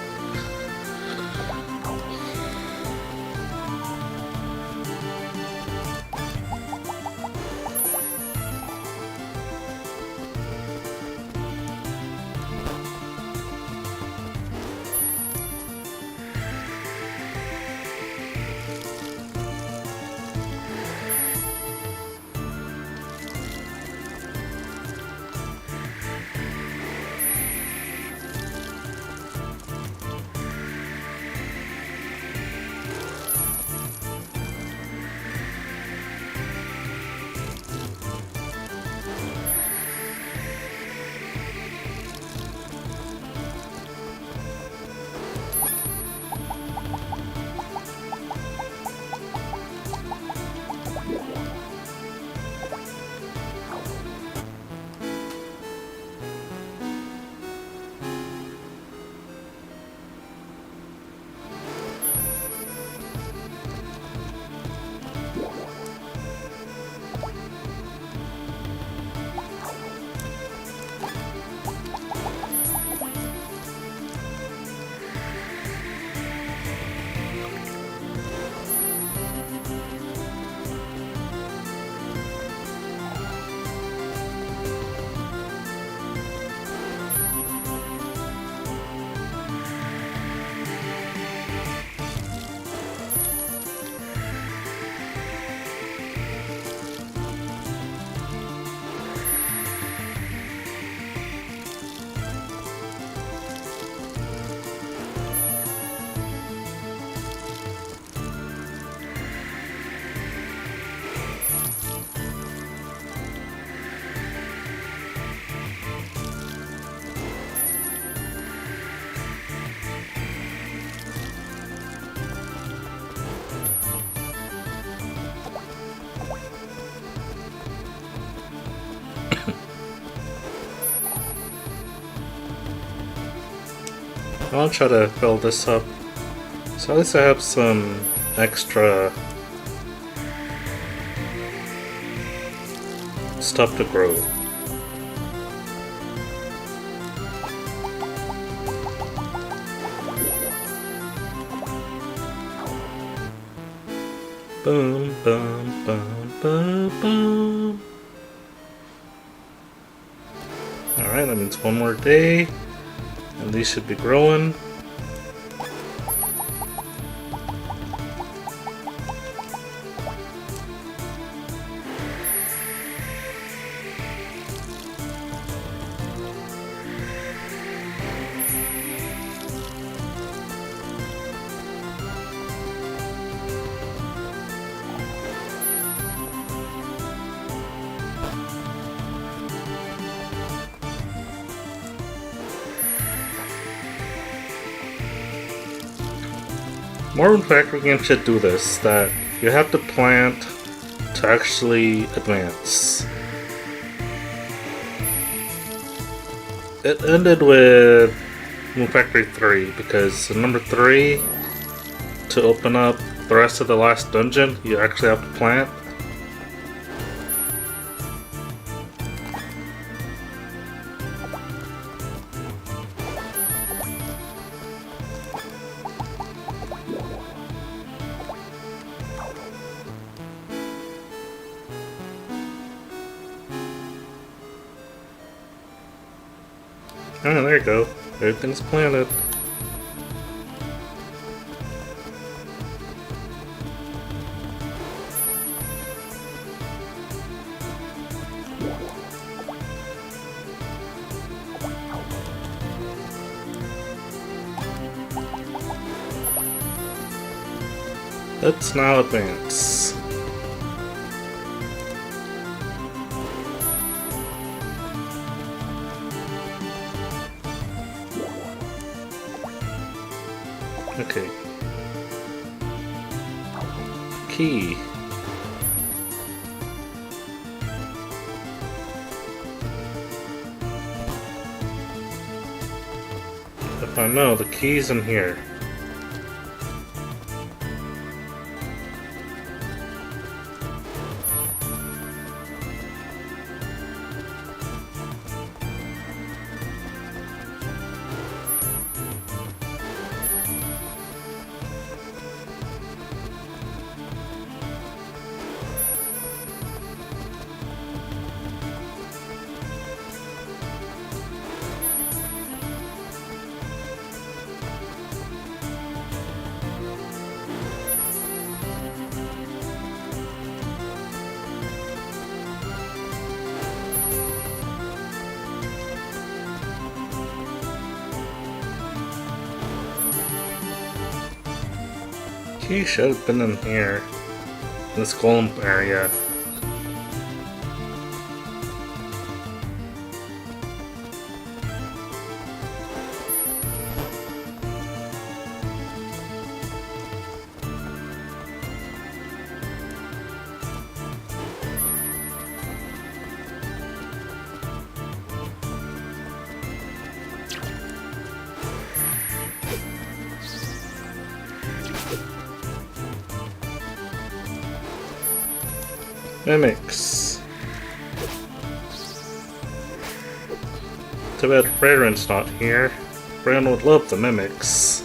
I'll try to fill this up. So at least I have some extra stuff to grow. Boom, boom, boom, boom, boom. Alright, that means one more day, and these should be growing. More factory games should do this, that you have to plant to actually advance. It ended with Moon Factory 3 because in number 3, to open up the rest of the last dungeon, you actually have to plant. Oh, there you go. Everything's planted. Let's now advance. Okay. Key. If I know, the key's in here. Key should have been in here. In this golem area. Mimics. Too bad Fragrance not here. Fran would love the mimics.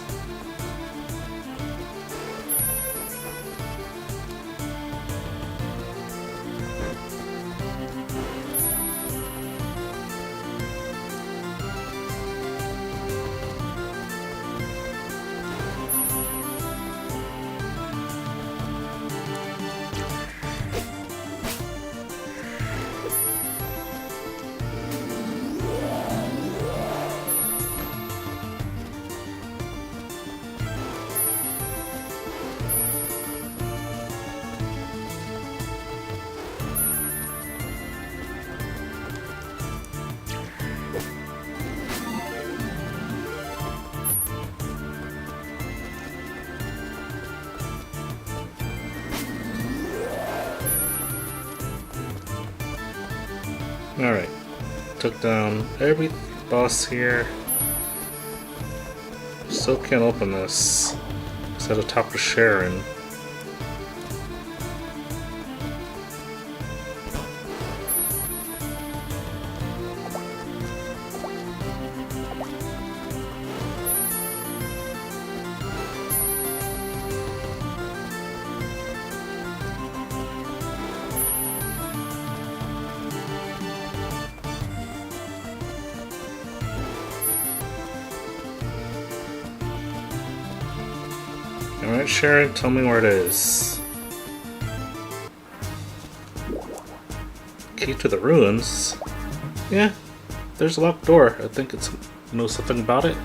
Alright, took down every boss here. Still can't open this. It's at the top of Sharon. Alright, Sharon, tell me where it is. Key to the ruins? Yeah, there's a locked door. I think it knows something about it.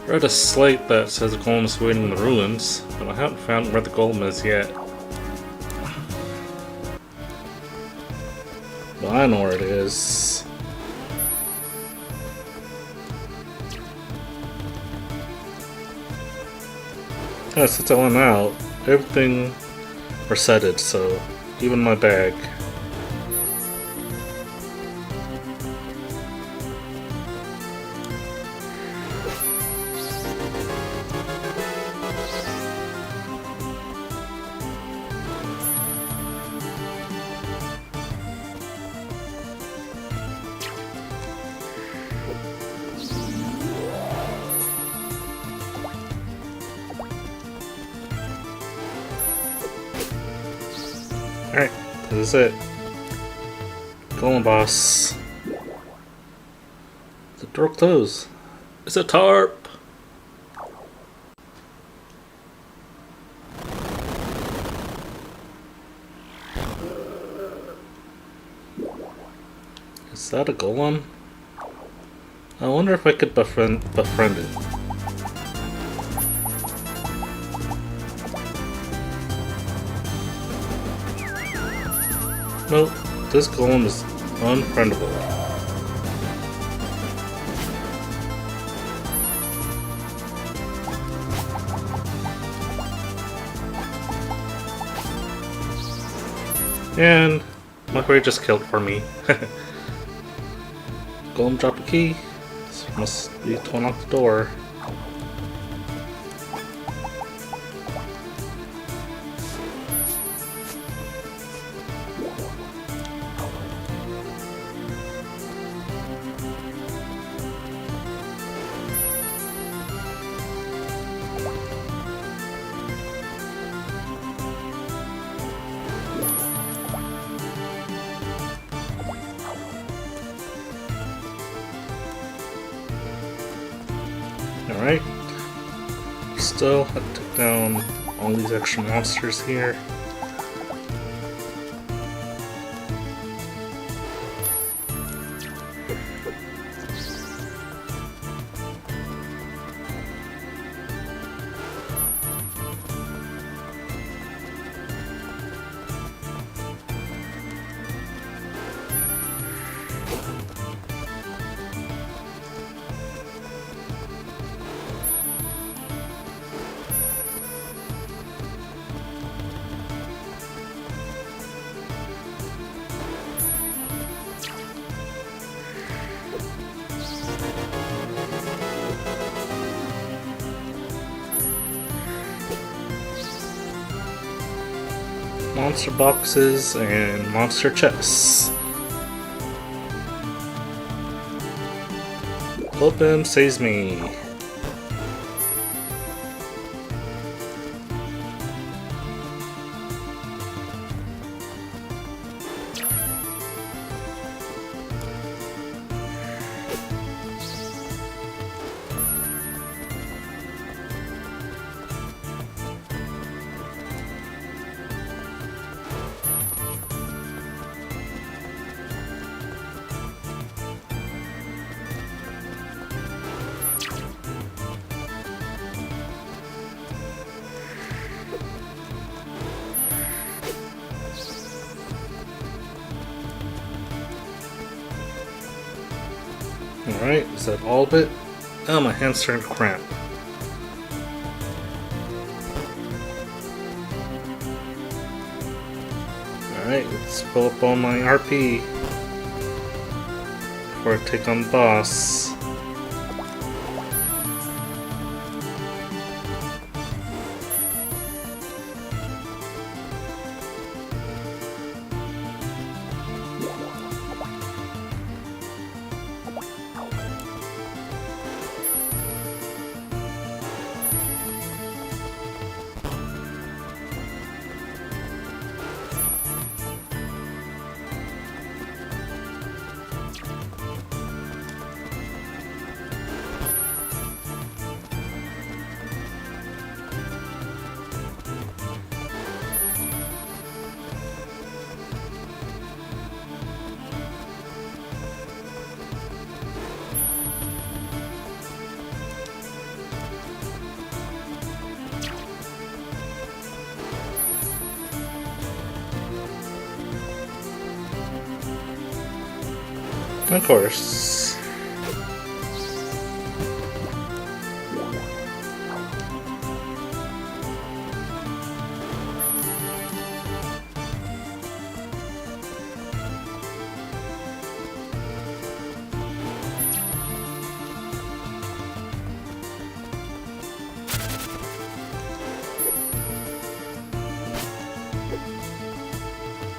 Read a slate that says the golem is waiting in the ruins, but I haven't found where the golem is yet. But I know where it is. Yeah, since I went out, everything resetted, so even my bag. Alright, this is it. Golem boss. The door closed. It's a tarp! Is that a golem? I wonder if I could befriend it. Nope, this golem is unfriendable. And my friend just killed for me. Golem drop a key. This must be to unlock the door. Alright. Still have to take down all these extra monsters here. Monster boxes and monster chests. Open saves me. Alright, is that all of it? Oh, my hand's starting to cramp. Alright, let's fill up all my RP before I take on the boss. Of course.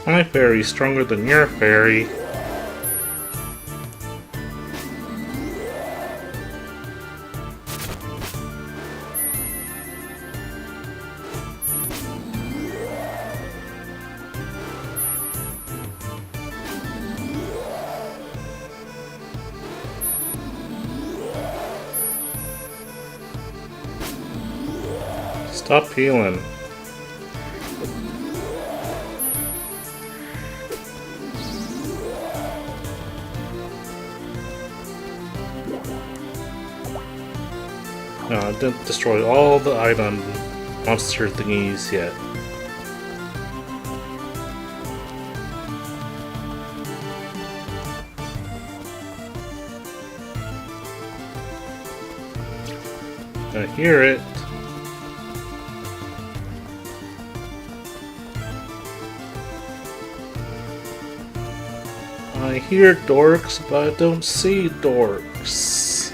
My fairy's stronger than your fairy. Stop healing. No, I didn't destroy all the item monster thingies yet. I hear it. I hear dorks, but I don't see dorks.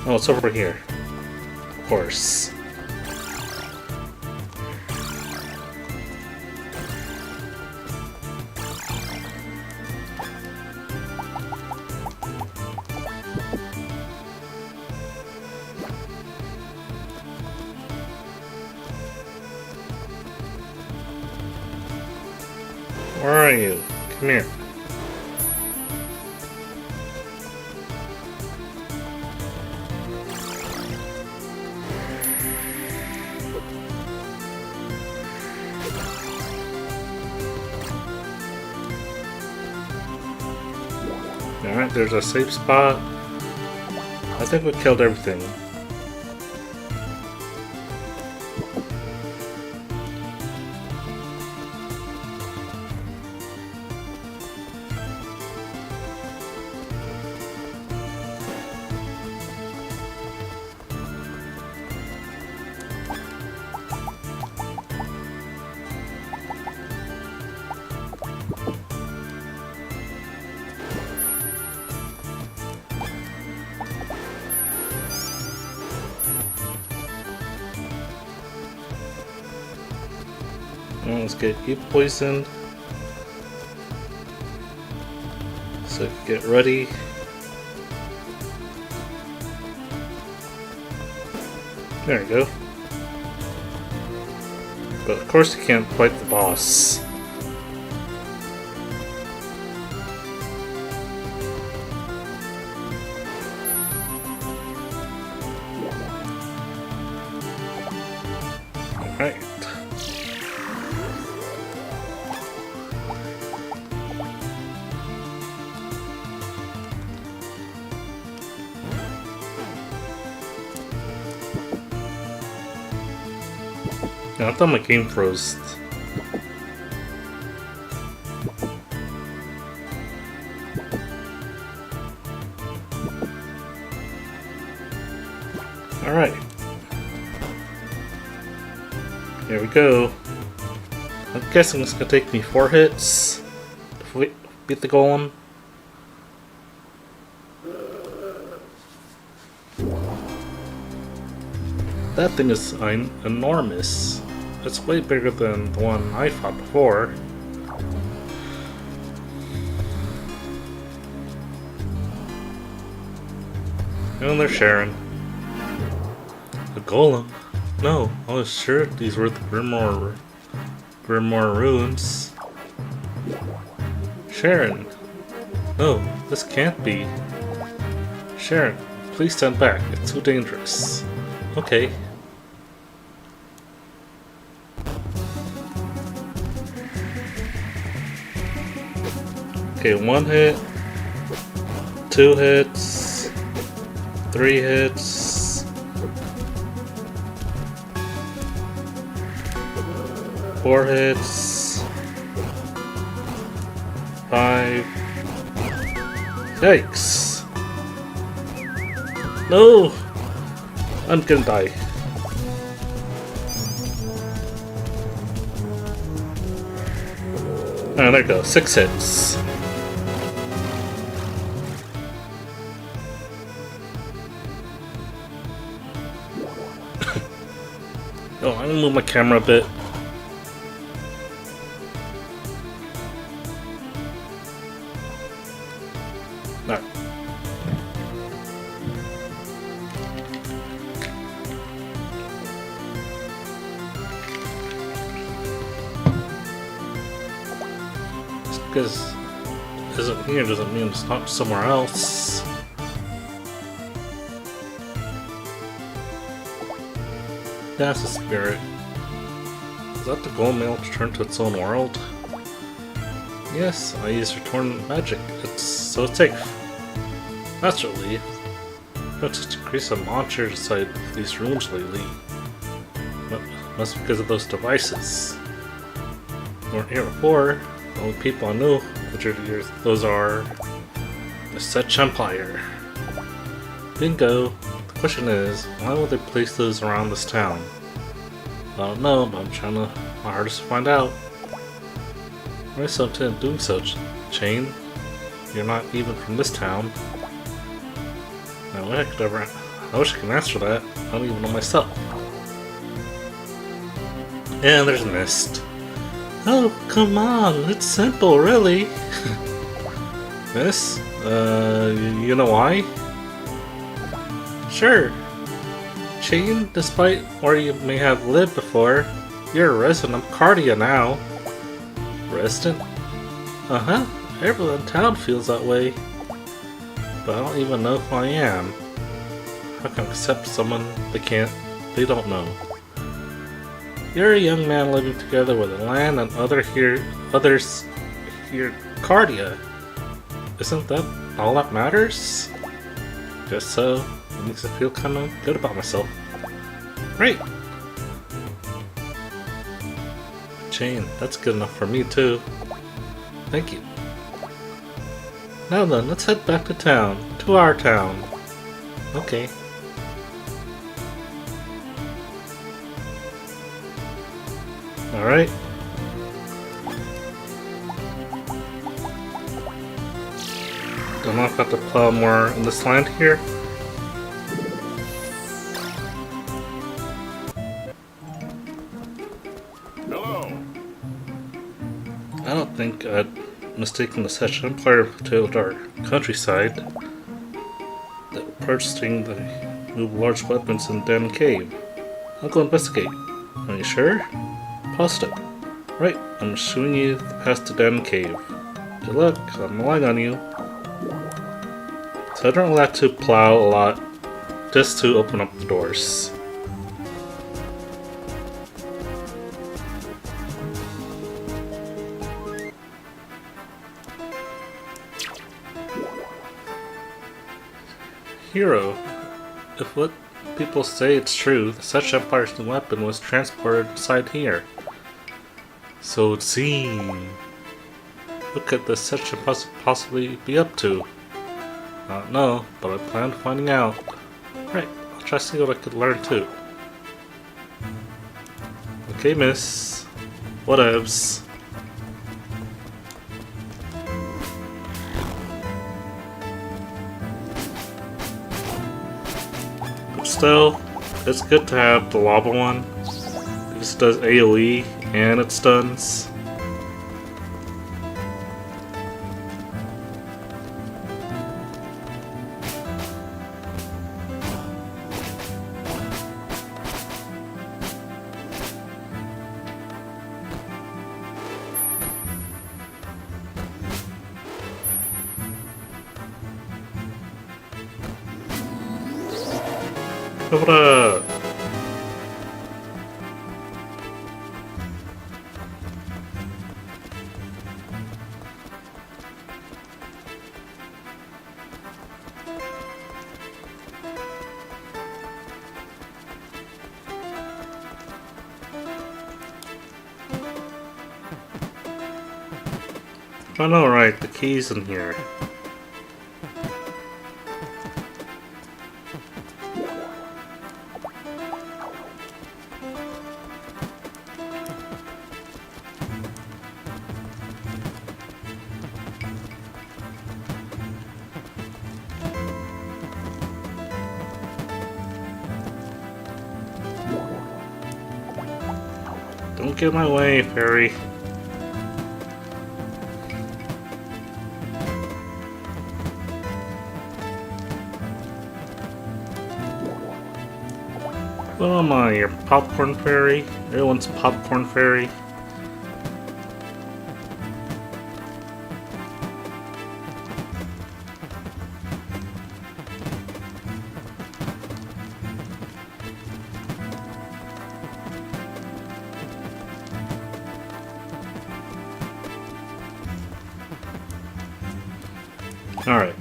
Oh, it's over here. Of course. Where are you? Come here. Alright, there's a safe spot. I think we killed everything. Well, let's get you poisoned. So get ready. There you go. But of course you can't fight the boss. Alright. I thought my game froze. Alright. Here we go. I'm guessing it's gonna take me 4 hits to beat the golem. That thing is enormous. It's way bigger than the one I fought before. And they're sharing. A golem? No, I was sure these were the Grimoire ruins. Sharon! No, this can't be. Sharon, please stand back. It's too dangerous. Okay. Okay, 1 hit, 2 hits, 3 hits, 4 hits, 5, Yikes. No! I'm gonna die. Oh, there you go. 6 hits. Oh, I'm gonna move my camera a bit. No. Just because it isn't here doesn't mean it's not somewhere else. That's a spirit. Is that the gold mail to turn to its own world? Yes, I use return magic. It's safe. That's a relief. Noticed to increase the monster inside these rooms lately. But must be because of those devices. They weren't here before. The only people I know those are the Setch Empire. Bingo. The question is, why would they place those around this town? I don't know, but I'm trying my hardest to find out. Why so intent doing so, Chain? You're not even from this town. I wish I could answer that. I don't even know myself. And there's Mist. Oh, come on, it's simple, really. Miss? You know why? Sure. Chain, despite where you may have lived before, you're a resident of Cardia now. Resident? Uh-huh. Everyone in town feels that way. But I don't even know who I am. How can I accept someone they don't know? You're a young man living together with the land and others here, Cardia. Isn't that all that matters? Just so. It makes me feel kind of good about myself. Great! Chain, that's good enough for me too. Thank you. Now then, let's head back to town. To our town. Okay. Alright. Don't know if I have to plow more in this land here. I don't think I'd mistaken the Setch Empire to our countryside. They were purchasing the new large weapons in Den Cave. I'll go investigate. Are you sure? Positive. Right, I'm showing you the path to Den Cave. Good luck, I'm relying on you. So I don't really have to plow a lot, just to open up the doors. Hero, if what people say it's true, the Setch Empire's new weapon was transported inside here. So it would seem. What could the Setch possibly be up to? I don't know, but I plan on finding out. Right, I'll try to see what I could learn too. Okay, miss. Whatevs. Still, it's good to have the lava one. This does AoE and it stuns. What up? I know, right? The key's in here. Don't get in my way, fairy. What am I, your popcorn fairy? Everyone's popcorn fairy. Alright.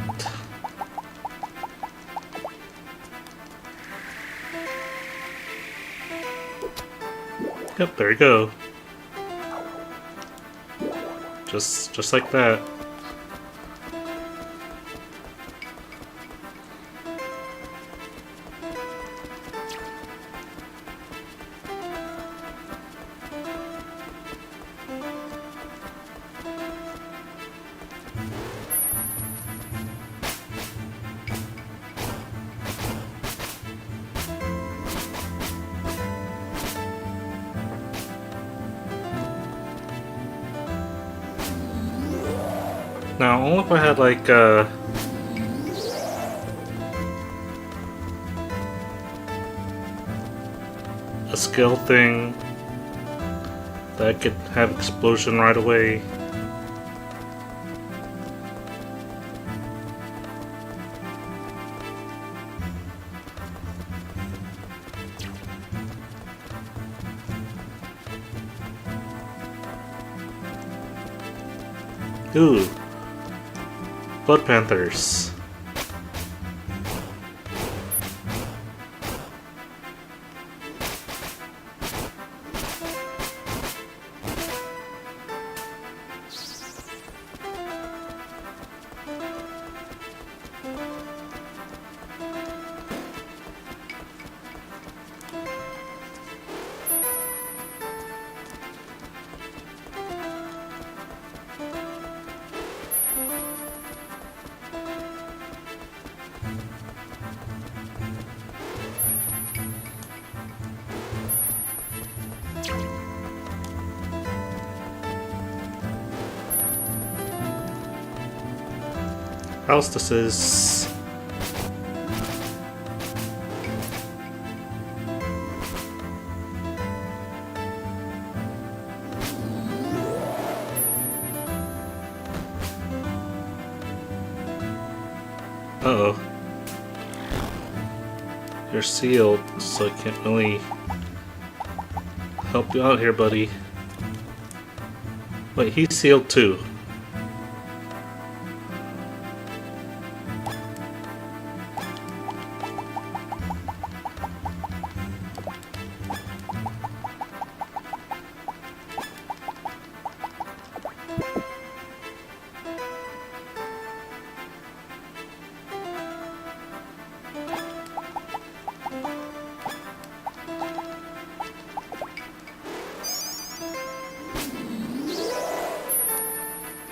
Yep, there you go. Just like that. Now, only if I had like a skill thing that I could have explosion right away. Ooh. Blood Panthers. Hostesses. Uh-oh. You're sealed, so I can't really help you out here, buddy. Wait, he's sealed too.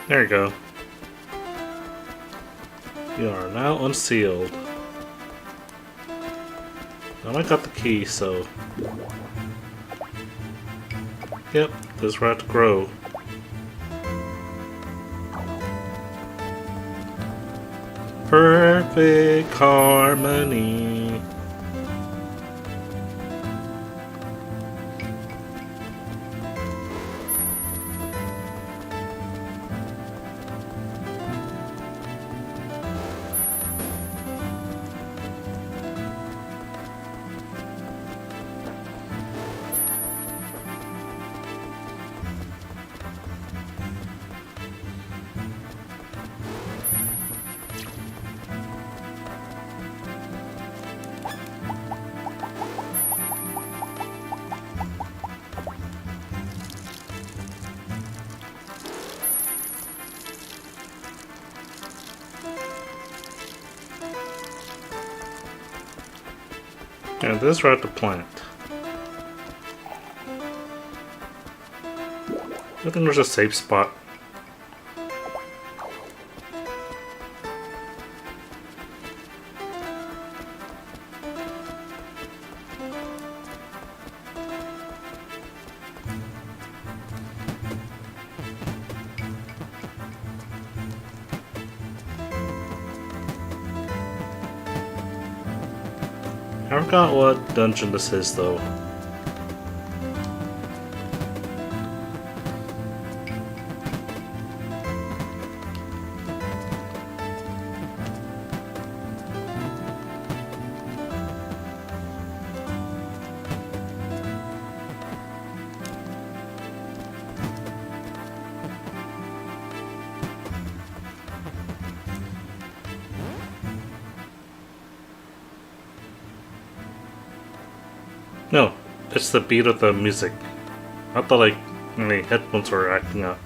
There you go. You are now unsealed. And I got the key, so... Yep, this is where I have to grow. Perfect harmony. Yeah, this is where I have to plant. I think there's a safe spot. I forgot what dungeon this is though. No, it's the beat of the music. I thought like my headphones were acting up.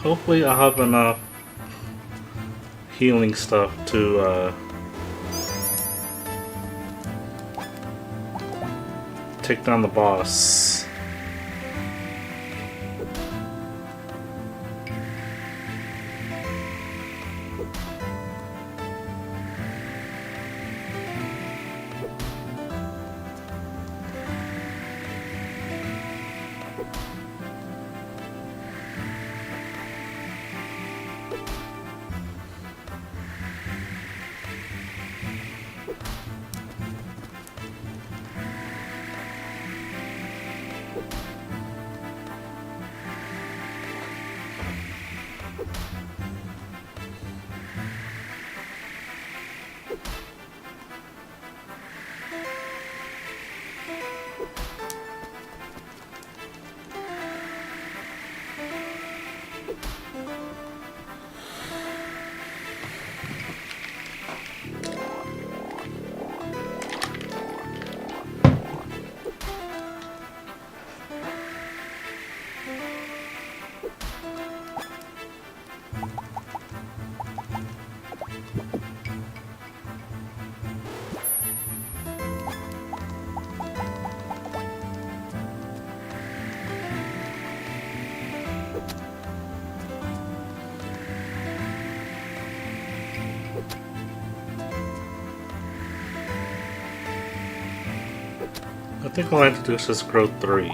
Hopefully I'll have enough healing stuff to take down the boss. I think all I have to do is just grow 3.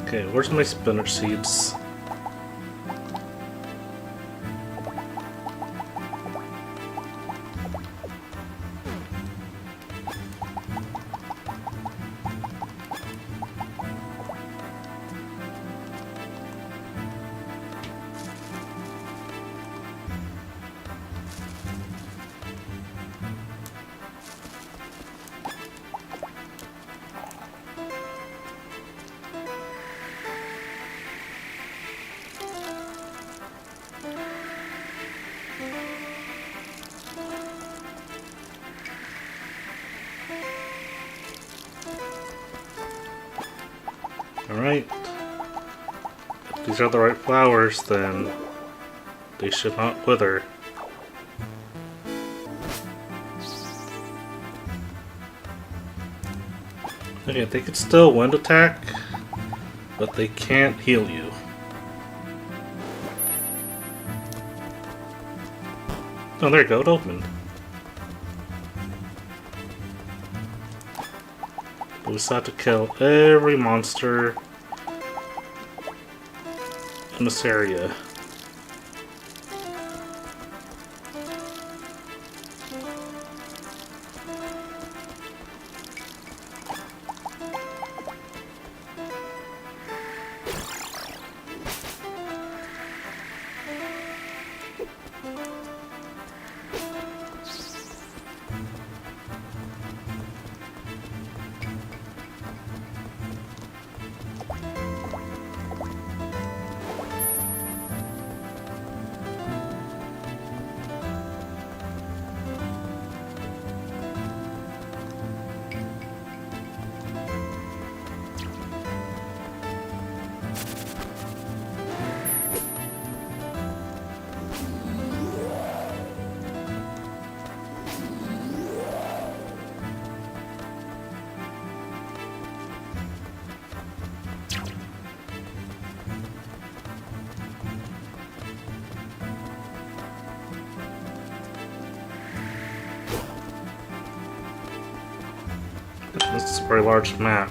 Okay, where's my spinach seeds? Alright. If these are the right flowers, then they should not wither. Okay, they can still wind attack, but they can't heal you. Oh, there you go, it opened. We just have to kill every monster in this area. This is a very large map.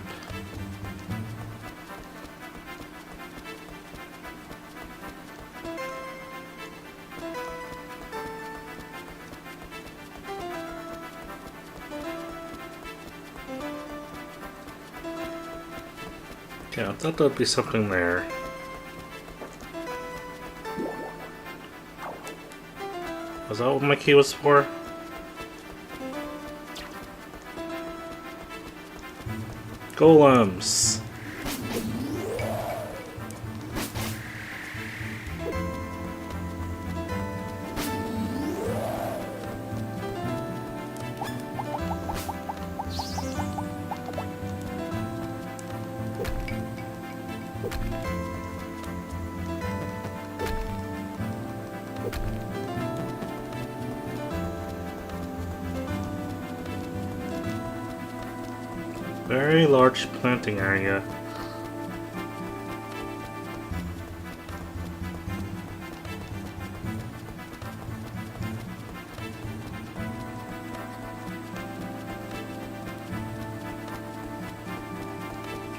Yeah, I thought there'd be something there. Was that what my key was for? Golems! Very large planting area.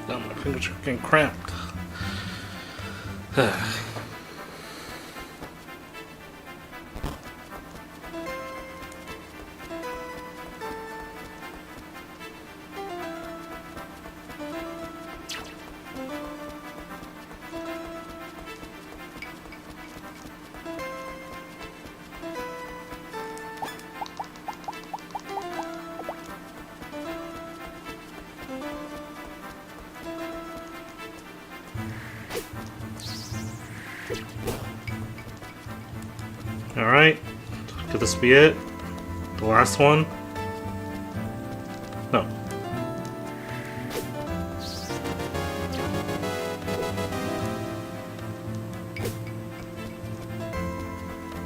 Oh, my fingers are getting cramped. Alright, could this be it? The last one? No.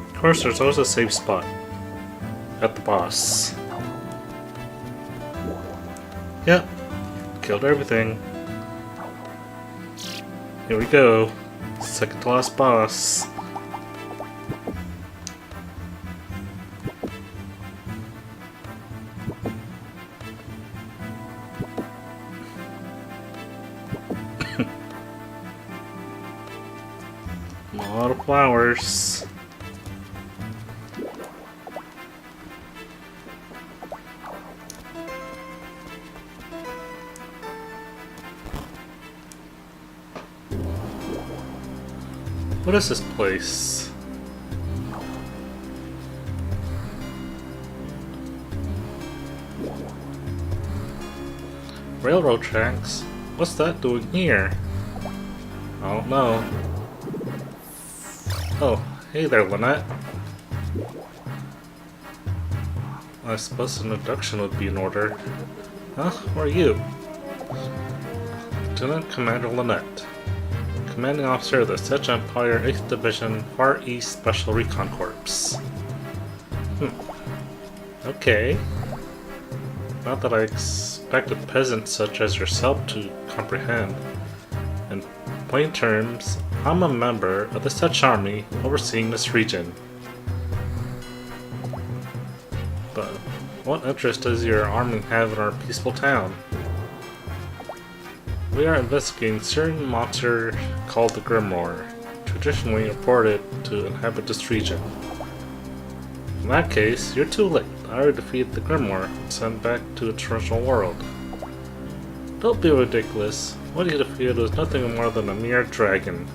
Of course, there's always a safe spot. At the boss. Yep. Killed everything. Here we go. Second to last boss. A lot of flowers. What is this place? Railroad tracks? What's that doing here? I don't know. Oh, hey there, Lynette. I suppose an introduction would be in order. Huh? Who are you? Lieutenant Commander Lynette, Commanding Officer of the Setch Empire 8th Division Far East Special Recon Corps. Okay. Not that I expected peasants such as yourself to comprehend. In plain terms, I'm a member of the Setch Army overseeing this region. But what interest does your army have in our peaceful town? We are investigating a certain monster called the Grimoire, traditionally reported to inhabit this region. In that case, you're too late. I already defeated the Grimoire and sent back to its original world. Don't be ridiculous. What you defeated was nothing more than a mere dragon.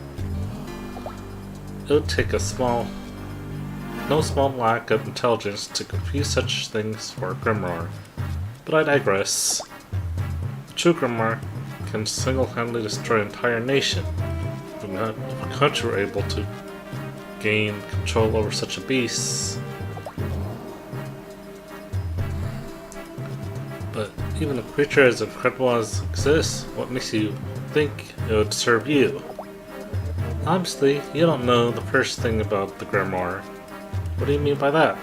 It would take no small lack of intelligence to confuse such things for a Grimoire. But I digress. The true Grimoire can single-handedly destroy an entire nation. If a country were able to gain control over such a beast. But even a creature as incredible as it exists, what makes you think it would serve you? Obviously, you don't know the first thing about the Grimoire. What do you mean by that?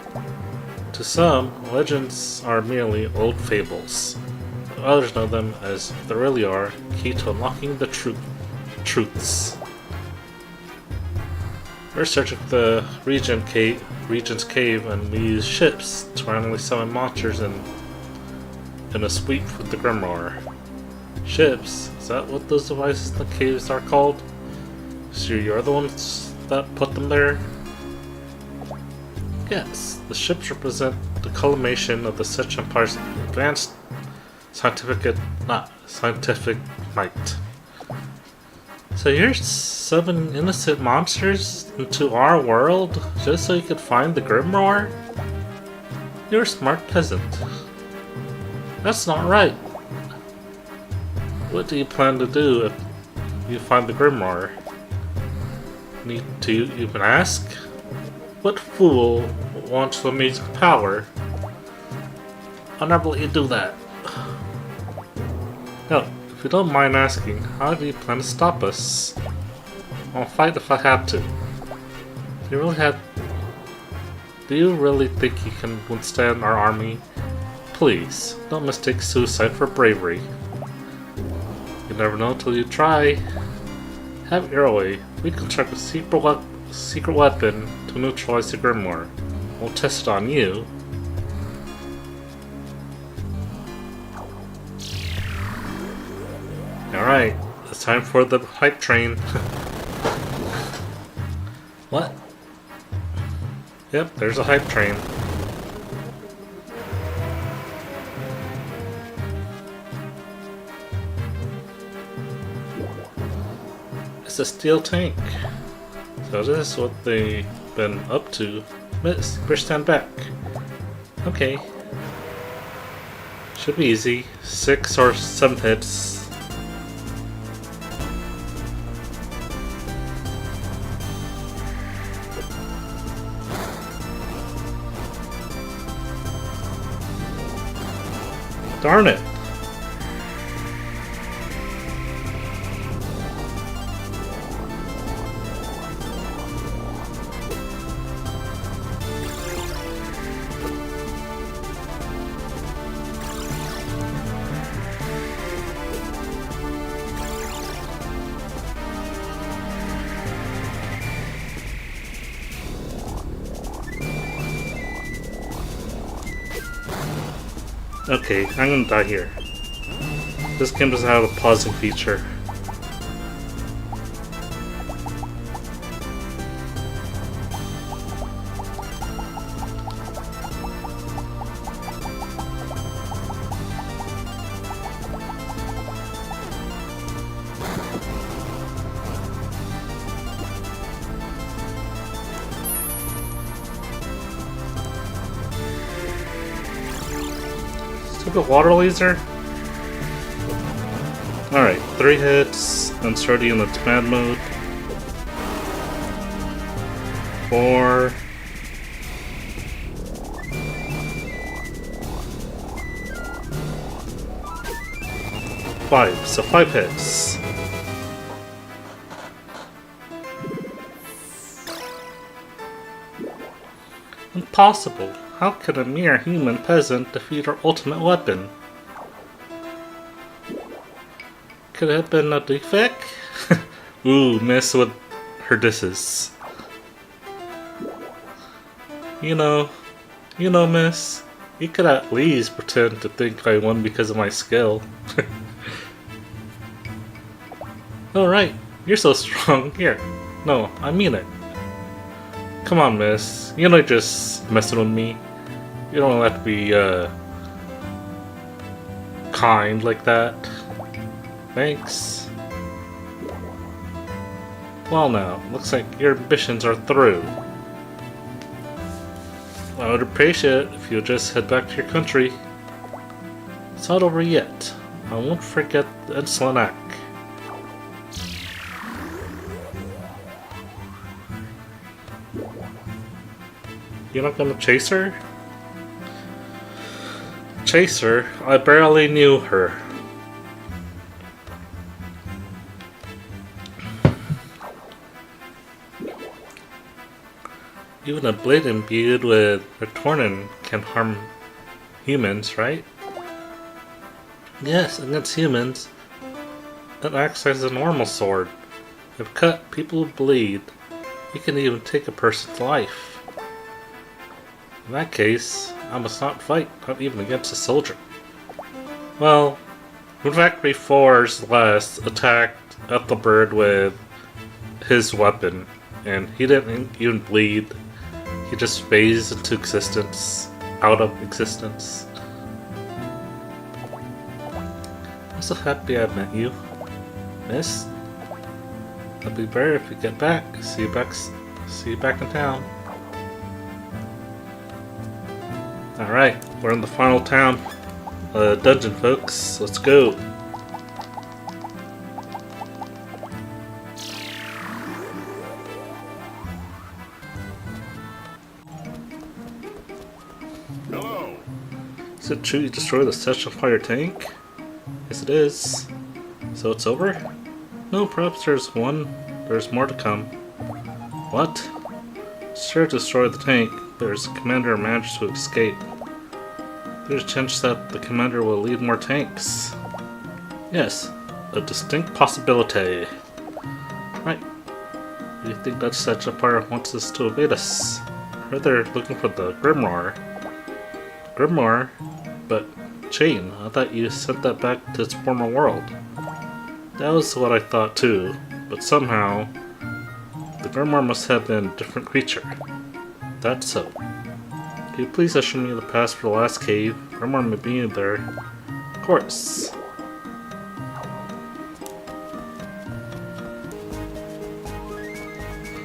To some, legends are merely old fables. But others know them as, if they really are, key to unlocking the truths. We're searching for the Regent's cave, and we use ships to randomly summon monsters and in a sweep with the Grimoire. Ships? Is that what those devices in the caves are called? So you're the ones that put them there? Yes, the ships represent the culmination of the Sith Empire's advanced scientific might. So you're summoning innocent monsters into our world just so you could find the Grimoire? You're a smart peasant. That's not right. What do you plan to do if you find the Grimoire? Need to even ask? What fool wants the music power? I'll never let you do that. No, if you don't mind asking, how do you plan to stop us? I'll fight if I have to. Do you really think you can withstand our army? Please, don't mistake suicide for bravery. You never know until you try. Have it your way. We construct a secret weapon to neutralize the Grimoire. We'll test it on you. Alright, it's time for the hype train. What? Yep, there's a hype train. It's a steel tank. So this is what they've been up to. Miss, push stand back. Okay. Should be easy. 6 or 7 hits. Darn it! Okay, I'm gonna die here. This game doesn't have a pausing feature. Stupid water laser? Alright, 3 hits. I'm starting in the command mode. 4. 5. So 5 hits. Impossible. How could a mere human peasant defeat our ultimate weapon? Could it have been a defect? Ooh, miss with her disses. You know, miss, you could at least pretend to think I won because of my skill. Alright, you're so strong. Here. No, I mean it. Come on, miss. You're not just messing with me. You don't have to be, kind like that. Thanks. Well now, looks like your ambitions are through. I would appreciate it if you'll just head back to your country. It's not over yet. I won't forget the insolent act. You're not gonna chase her? Chase her? I barely knew her. Even a blade imbued with retornin can harm humans, right? Yes, against humans. It acts as a normal sword. If cut, people bleed. It can even take a person's life. In that case, I must not fight, not even against a soldier. Well, in fact, before's last attacked Ethelbert with his weapon, and he didn't even bleed. He just phased into existence, out of existence. I'm so happy I met you, miss. It'll be better if you get back. See you back in town. Alright, we're in the final town. Dungeon, folks. Let's go. Hello. Is it true you destroyed the Satchel Fire tank? Yes, it is. So it's over? No, perhaps there's more to come. What? Sure, destroy the tank. There's a commander managed to escape. There's a chance that the commander will lead more tanks. Yes, a distinct possibility. Right. Do you think that Satchel Fire wants us to evade us? I heard they're looking for the Grimoire. Grimoire? But, Chain, I thought you sent that back to its former world. That was what I thought too, but somehow, the Grimoire must have been a different creature. That's so. Can you please usher me to the past for the last cave? Grimoire may be in there. Of course.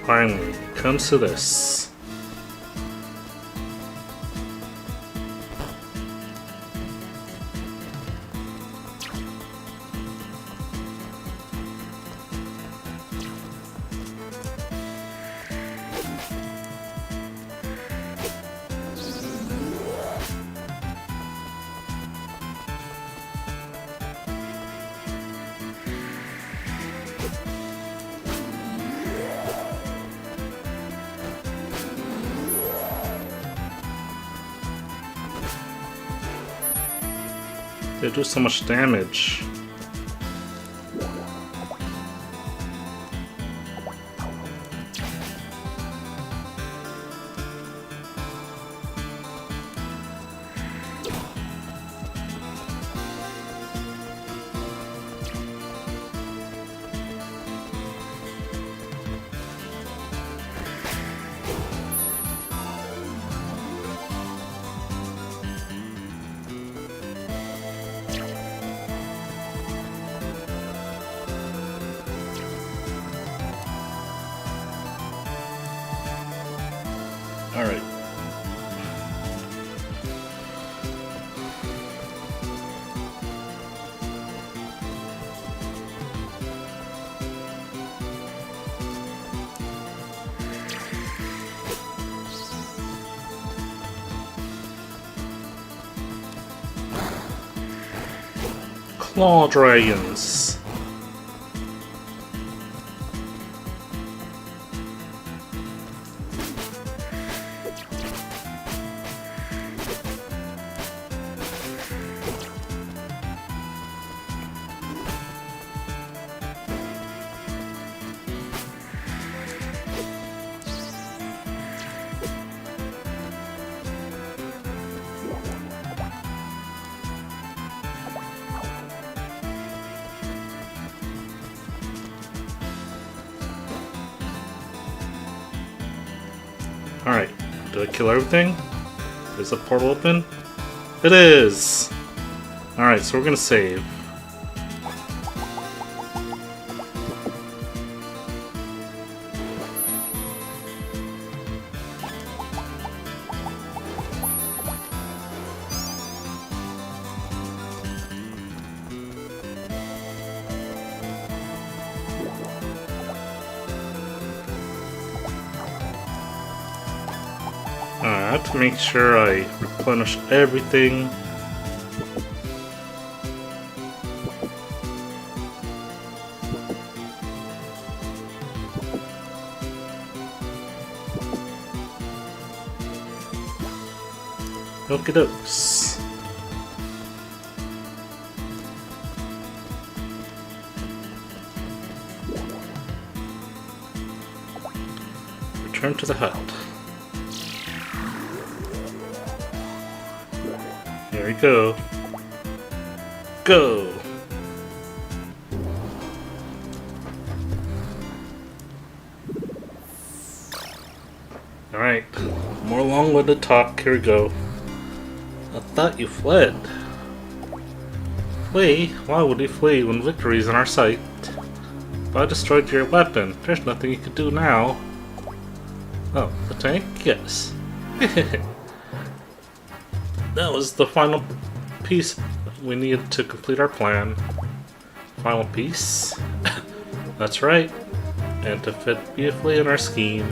Finally, it comes to this. They do so much damage. Alright. Claw dragons. Alright, did I kill everything? Is the portal open? It is! Alright, so we're gonna save. I have to make sure I replenish everything. Okie dokes. Return to the hut. There we go. go! Alright, more long-winded talk, here we go. I thought you fled. Flee? Why would we flee when victory is in our sight? If I destroyed your weapon, there's nothing you can do now. Oh, the tank? Yes. That was the final piece we needed to complete our plan. Final piece? That's right. And to fit beautifully in our scheme.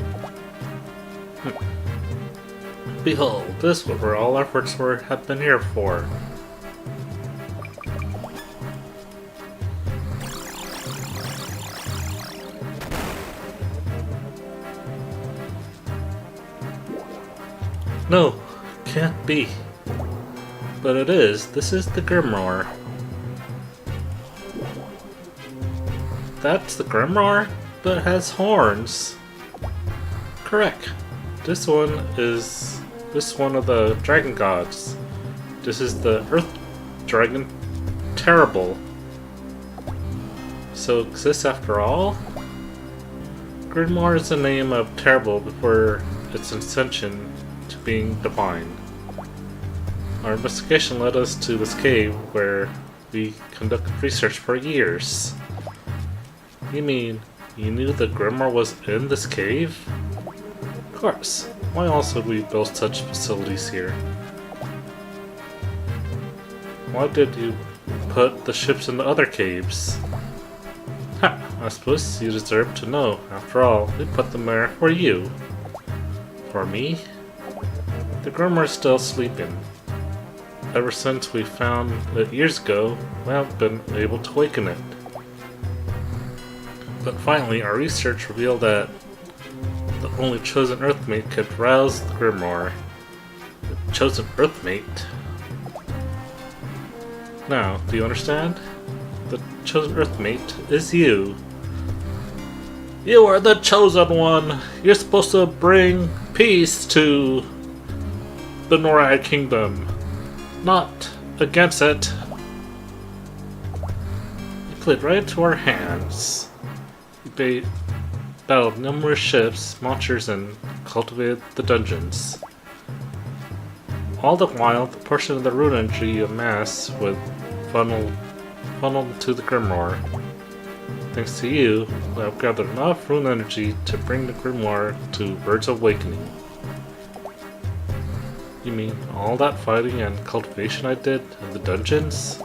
Behold, this is what all our efforts have been here for. No, can't be. But it is. This is the Grimoire. That's the Grimoire, but it has horns. Correct. This one is one of the dragon gods. This is the Earth Dragon Terrible. So it exists after all? Grimoire is the name of Terrible before its ascension to being divine. Our investigation led us to this cave where we conducted research for years. You mean you knew the Grimoire was in this cave? Of course. Why else would we build such facilities here? Why did you put the ships in the other caves? Ha! I suppose you deserve to know. After all, we put them there for you. For me? The Grimoire is still sleeping. Ever since we found it years ago, we haven't been able to awaken it. But finally, our research revealed that the only chosen Earthmate could rouse the Grimoire. The chosen Earthmate? Now, do you understand? The chosen Earthmate is you. You are the chosen one! You're supposed to bring peace to the Norad Kingdom, not against it. You played right into our hands. You battled numerous ships, monsters, and cultivated the dungeons. All the while, the portion of the Rune energy you amassed would funneled to the Grimoire. Thanks to you, we have gathered enough Rune energy to bring the Grimoire to verge of awakening. You mean all that fighting and cultivation I did in the dungeons?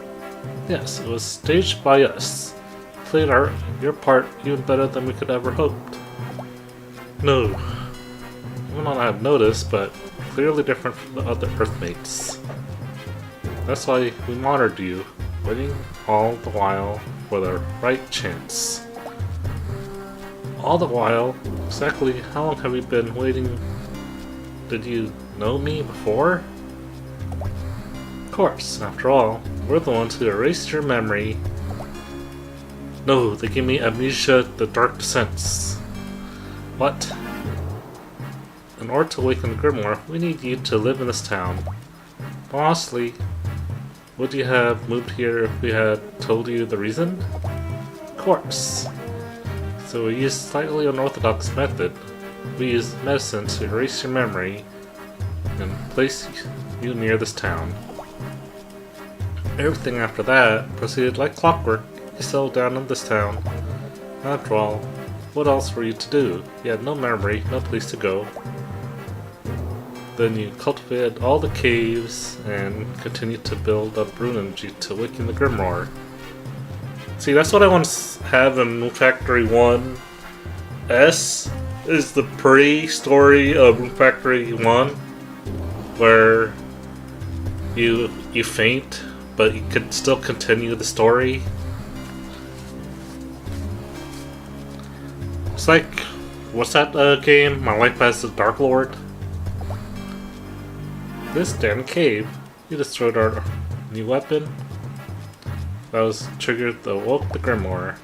Yes, it was staged by us. You played your part even better than we could ever hoped. No, you may not have noticed, but clearly different from the other Earthmates. That's why we monitored you, waiting all the while for the right chance. All the while? Exactly how long have you been waiting? Did you know me before? Of course, after all, we're the ones who erased your memory. No, they gave me amnesia, the dark descents. What? In order to awaken the Grimoire, we need you to live in this town. But honestly, would you have moved here if we had told you the reason? Of course. So we used a slightly unorthodox method. We used medicine to erase your memory and place you near this town. Everything after that proceeded like clockwork. You settled down in this town. After all, what else were you to do? You had no memory, no place to go. Then you cultivated all the caves and continued to build up Rune energy to awaken the Grimoire. See, that's what I want to have in Rune Factory 1. S is the pre-story of Rune Factory 1, where you faint, but you could still continue the story. It's like, what's that game? My Life as the Dark Lord? This damn cave. You destroyed our new weapon. That was triggered to awoke the Grimoire.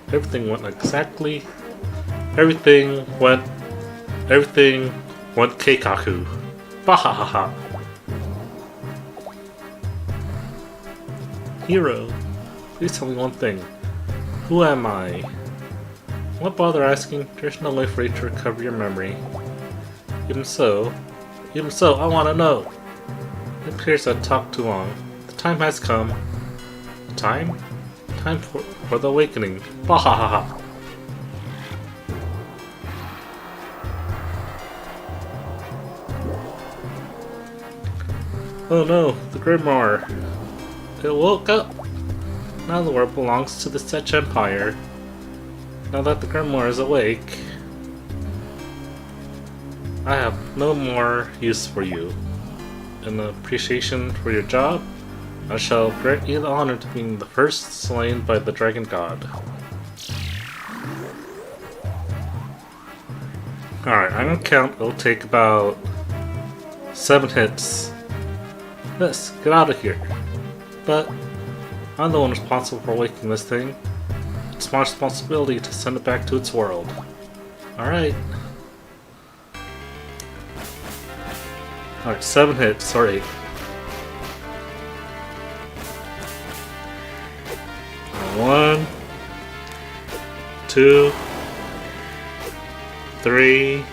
Everything went exactly. Everything went keikaku. Bahahaha. Hero, please tell me one thing. Who am I? What bother asking? There's no way for you to recover your memory. Even so, I want to know. It appears I've talked too long. The time has come. Time? Time for the awakening. Bahahaha. Oh no, the Grimoire. It woke up. Now the world belongs to the Setch Empire. Now that the Grimoire is awake, I have no more use for you. In appreciation for your job, I shall grant you the honor of being the first slain by the Dragon God. Alright, I'm gonna count. It'll take about 7 hits. Yes, get out of here. But I'm the one responsible for waking this thing. It's my responsibility to send it back to its world. Alright. Alright, 7 hits, or 8. 1, 2, 3,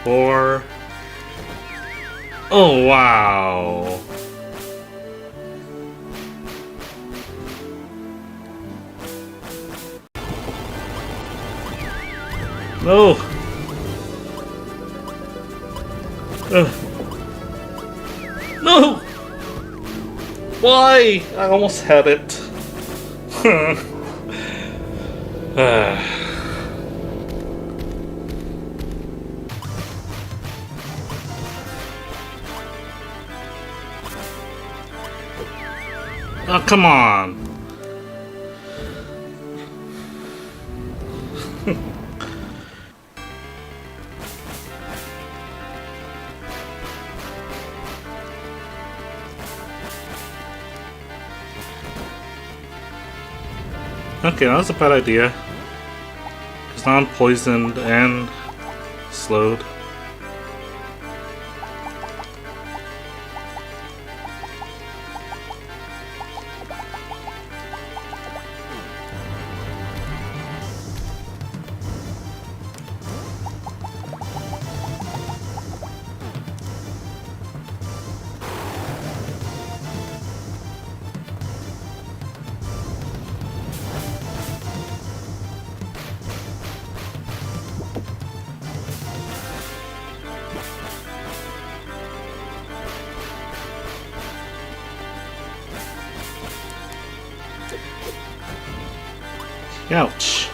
4. Oh wow! No! No! Why? I almost had it. Oh, come on! Okay, that was a bad idea. Because now I'm poisoned and slowed. Ouch.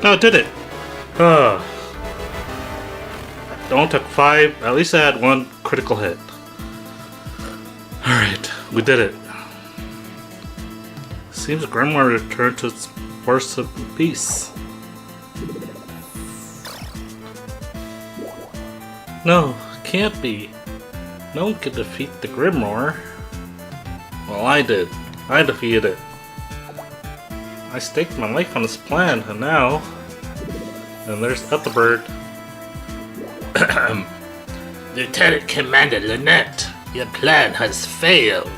Oh, I did it! Don't took 5. At least I had 1 critical hit. Alright, we did it. Seems Grimoire returned to its force of peace. No, can't be. No one could defeat the Grimoire. Well, I did. I defeated it. I staked my life on this plan, and now... And there's Ethelbert. Lieutenant Commander Lynette, your plan has failed.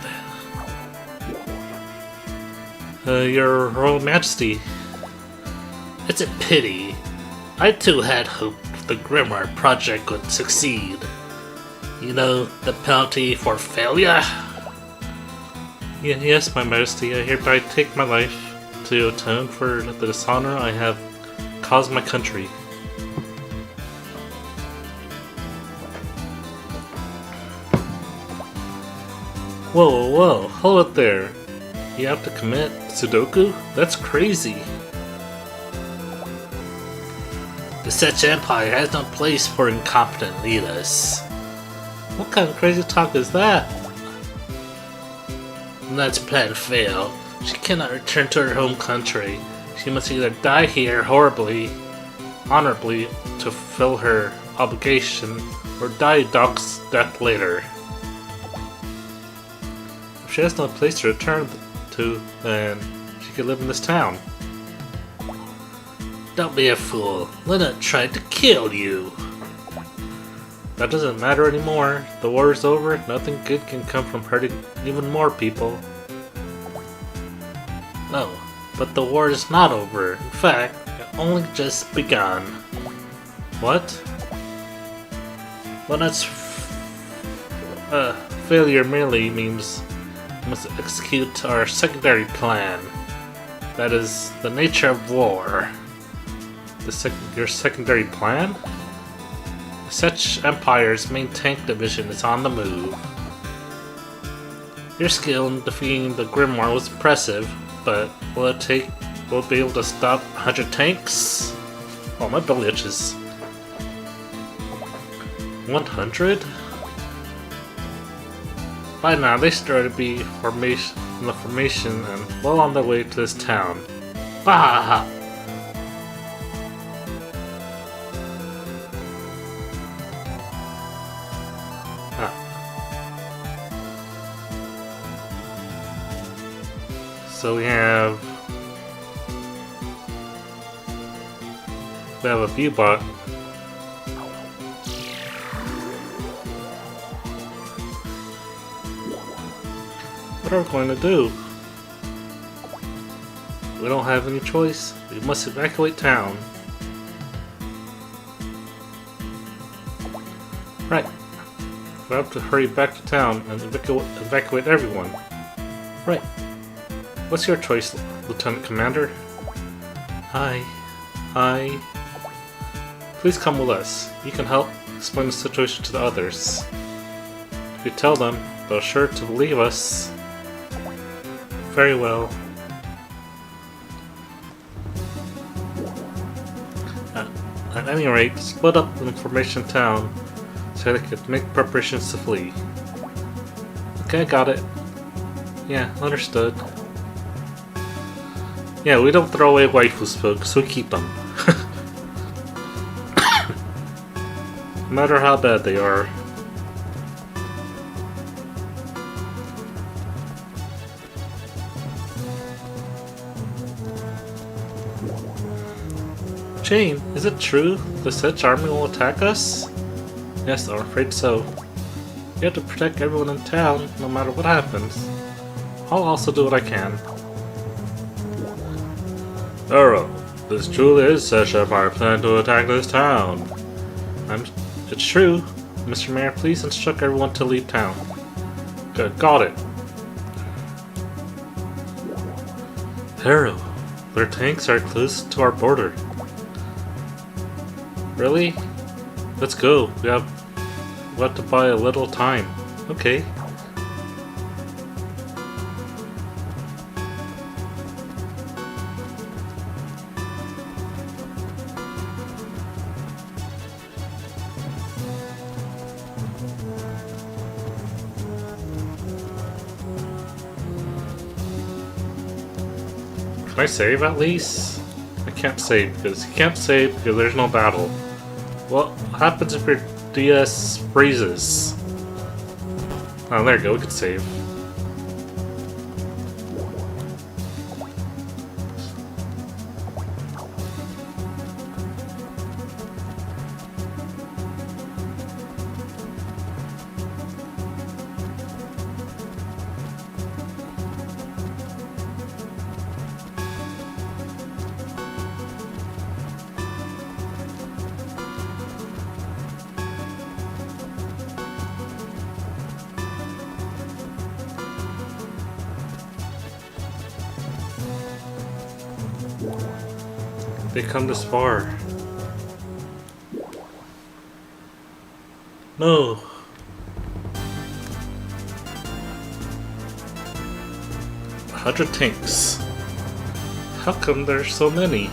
Your Royal Majesty. It's a pity. I too had hoped the Grimoire project would succeed. You know, the penalty for failure? Yes, my Majesty, I hereby take my life to atone for the dishonor I have caused my country. Whoa, whoa, whoa, hold it there. You have to commit Sudoku? That's crazy. The Setch Empire has no place for incompetent leaders. What kind of crazy talk is that? Ned's plan failed. She cannot return to her home country. She must either die here honorably to fulfill her obligation, or die a dog's death later. If she has no place to return to, then she could live in this town. Don't be a fool. Lena tried to kill you. That doesn't matter anymore. The war is over. Nothing good can come from hurting even more people. No, but the war is not over. In fact, it only just begun. What? Lena's Failure merely means we must execute our secondary plan. That is the nature of war. Your secondary plan? The Setch Empire's main tank division is on the move. Your skill in defeating the Grimoire was impressive, but will it be able to stop 100 tanks? Oh, my belly itches. 100? By now, they started to be in the formation and well on their way to this town. Bah! So we have a view bot. What are we going to do? We don't have any choice. We must evacuate town. Right. We have to hurry back to town and evacuate everyone. Right. What's your choice, Lieutenant Commander? Hi. Please come with us. You can help explain the situation to the others. If we tell them, they're sure to believe us. Very well. At any rate, split up the information town so they could make preparations to flee. Okay, got it. Yeah, understood. Yeah, we don't throw away waifus, folks, we keep them. No matter how bad they are. Jane, is it true the Setch army will attack us? Yes, I'm afraid so. You have to protect everyone in town, no matter what happens. I'll also do what I can. Arrow, this truly is Setch Empire plan to attack this town. It's true. Mr. Mayor, please instruct everyone to leave town. Good, got it. Arrow, their tanks are close to our border. Really? Let's go. We have to buy a little time. Okay. Can I save at least? I can't save because there's no battle. What happens if your DS freezes? Oh, there you go, we could save. They come this far. No. 100 tanks. How come there's so many?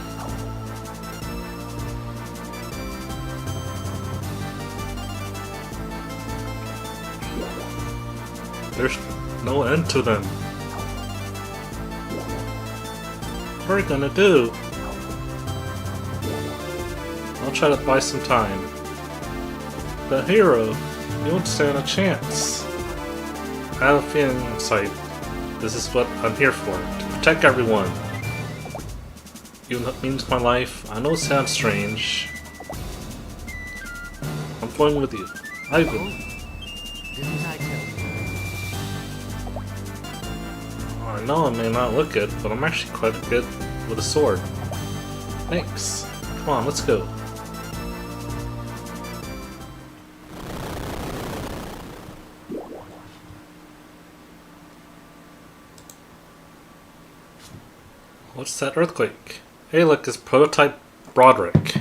There's no end to them. What are we gonna do? I'll try to buy some time. But hero, you won't stand a chance. I have a feeling inside. This is what I'm here for, to protect everyone. Even though it means my life, I know it sounds strange. I'm going with you. I will. Didn't I tell you? I know I may not look good, but I'm actually quite good with a sword. Thanks. Come on, let's go. What's that earthquake? Hey look, it's prototype Broderick.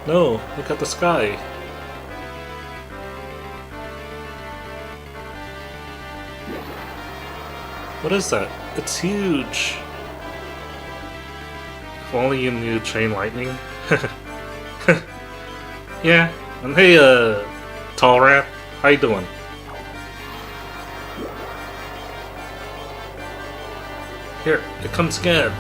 No, look at the sky. What is that? It's huge! If only you knew chain lightning. Yeah, and hey tall rat, how you doing? Here, it comes again.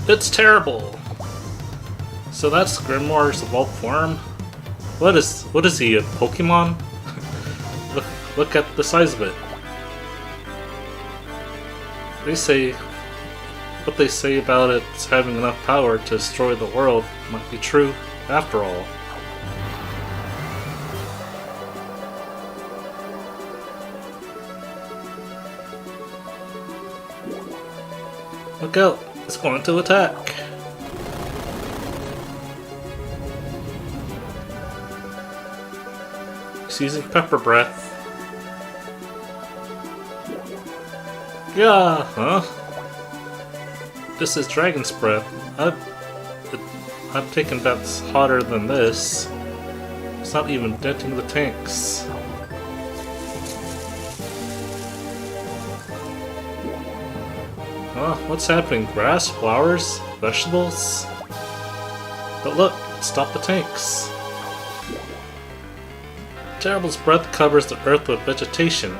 It's terrible. So that's Grimoire's evolved form? What is he, a Pokemon? look at the size of it. What they say about it having enough power to destroy the world might be true after all. Look out! It's going to attack! It's using pepper breath. Yeah, huh? This is Dragon's Breath. I've taken bets hotter than this. It's not even denting the tanks. What's happening? Grass? Flowers? Vegetables? But look, it stopped the tanks. Terrible's breath covers the earth with vegetation.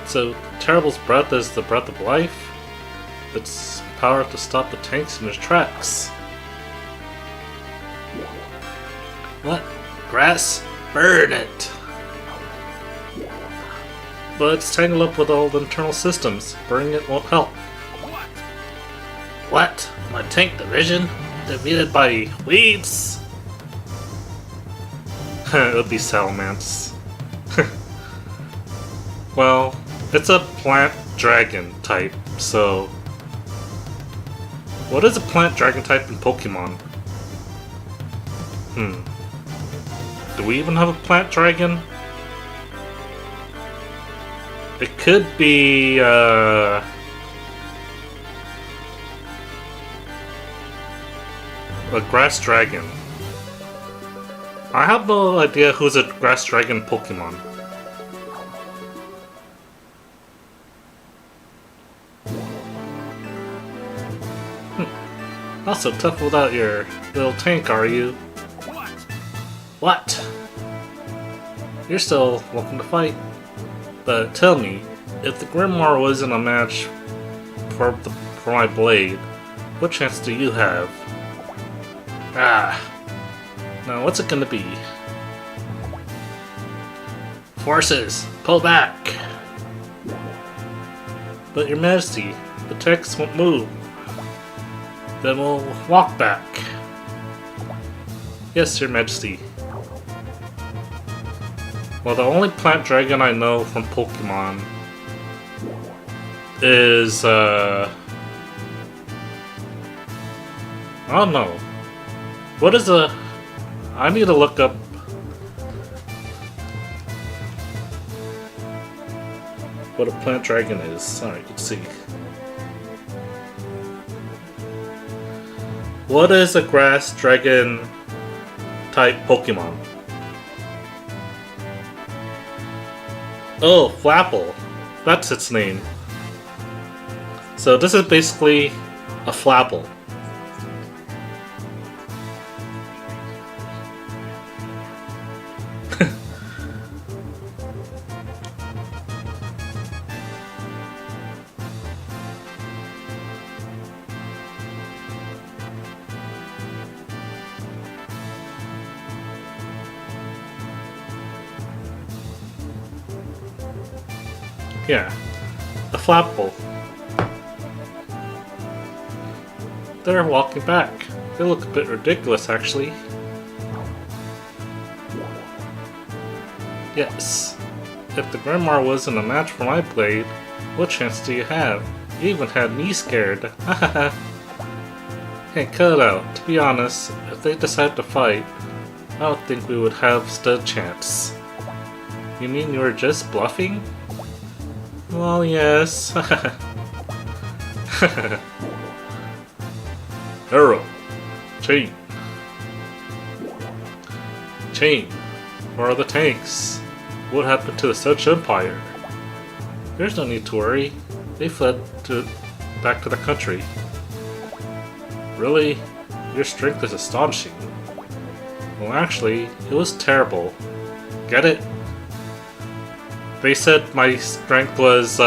So, Terrible's breath is the breath of life? Its power to stop the tanks in their tracks. What? Grass? Burn it! But it's tangled up with all the internal systems. Burning it won't help. What? My tank division? Defeated by weeds? It would be salamence. Well, it's a plant dragon type, so... What is a plant dragon type in Pokemon? Do we even have a plant dragon? It could be, a grass dragon. I have no idea who's a grass dragon Pokemon. Not so tough without your little tank, are you? What? You're still welcome to fight. But tell me, if the Grimoire wasn't a match for my blade, what chance do you have? Now what's it gonna be? Forces, pull back! But your majesty, the text won't move. Then we'll walk back. Yes, your majesty. Well, the only plant dragon I know from Pokemon is, I don't know. What is a... I need to look up... what a plant dragon is. Alright, let's see. What is a grass dragon type Pokemon? Oh, Flapple. That's its name. So this is basically a Flapple. Yeah, a Flapple. They're walking back. They look a bit ridiculous, actually. Yes. If the Grimoire wasn't a match for my blade, what chance do you have? You even had me scared. Hahaha. Hey, cut it out. To be honest, if they decide to fight, I don't think we would have stood a chance. You mean you were just bluffing? Well, yes. Arrow. Chain. Chain. Where are the tanks? What happened to the Such Empire? There's no need to worry. They fled back to the country. Really? Your strength is astonishing. Well, actually, it was terrible. Get it? They said my strength was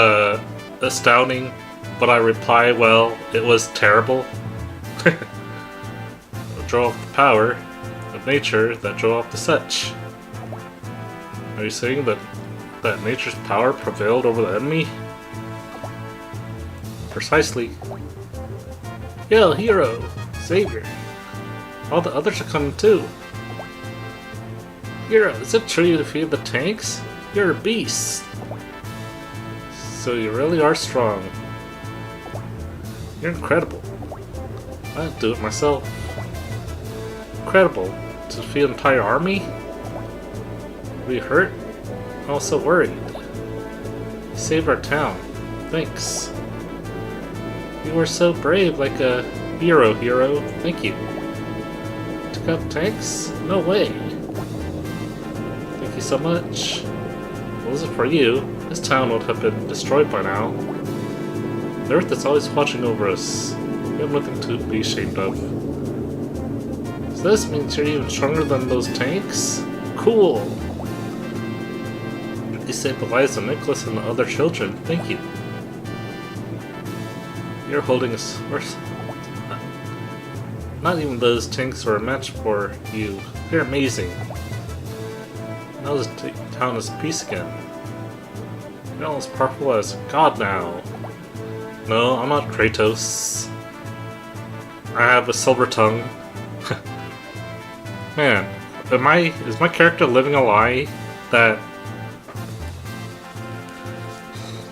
astounding, but I reply, well, it was terrible. Drove off the power of nature that drove off the such. Are you saying that nature's power prevailed over the enemy? Precisely. Yo, hero! Savior! All the others are coming too. Hero, is it true you defeated the tanks? You're a beast! So you really are strong. You're incredible. I'd do it myself. Incredible. To defeat an entire army? Were you hurt? I was so worried. You saved our town. Thanks. You were so brave, like a hero. Thank you. Took out tanks? No way. Thank you so much. If it wasn't for you, this town would have been destroyed by now. The Earth is always watching over us. We have nothing to be ashamed of. So this means you're even stronger than those tanks? Cool! You saved the lives of Nicholas and the other children. Thank you. You're holding us. Not even those tanks are a match for you. You're amazing. Now this town is peace again. You're almost powerful as God now. No, I'm not Kratos. I have a silver tongue. Man, is my character living a lie that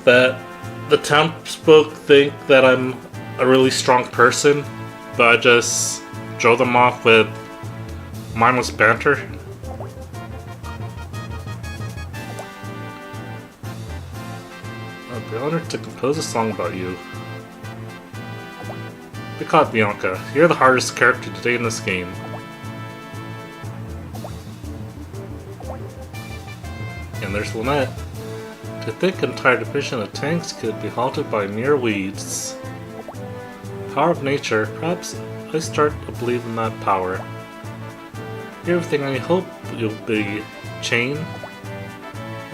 the townsfolk think that I'm a really strong person, but I just drove them off with mindless banter? I'd be honored to compose a song about you. Be caught, Bianca. You're the hardest character today in this game. And there's Lynette. To think an entire division of tanks could be halted by mere weeds. Power of nature. Perhaps I start to believe in that power. You're everything I hope you'll be, Chain.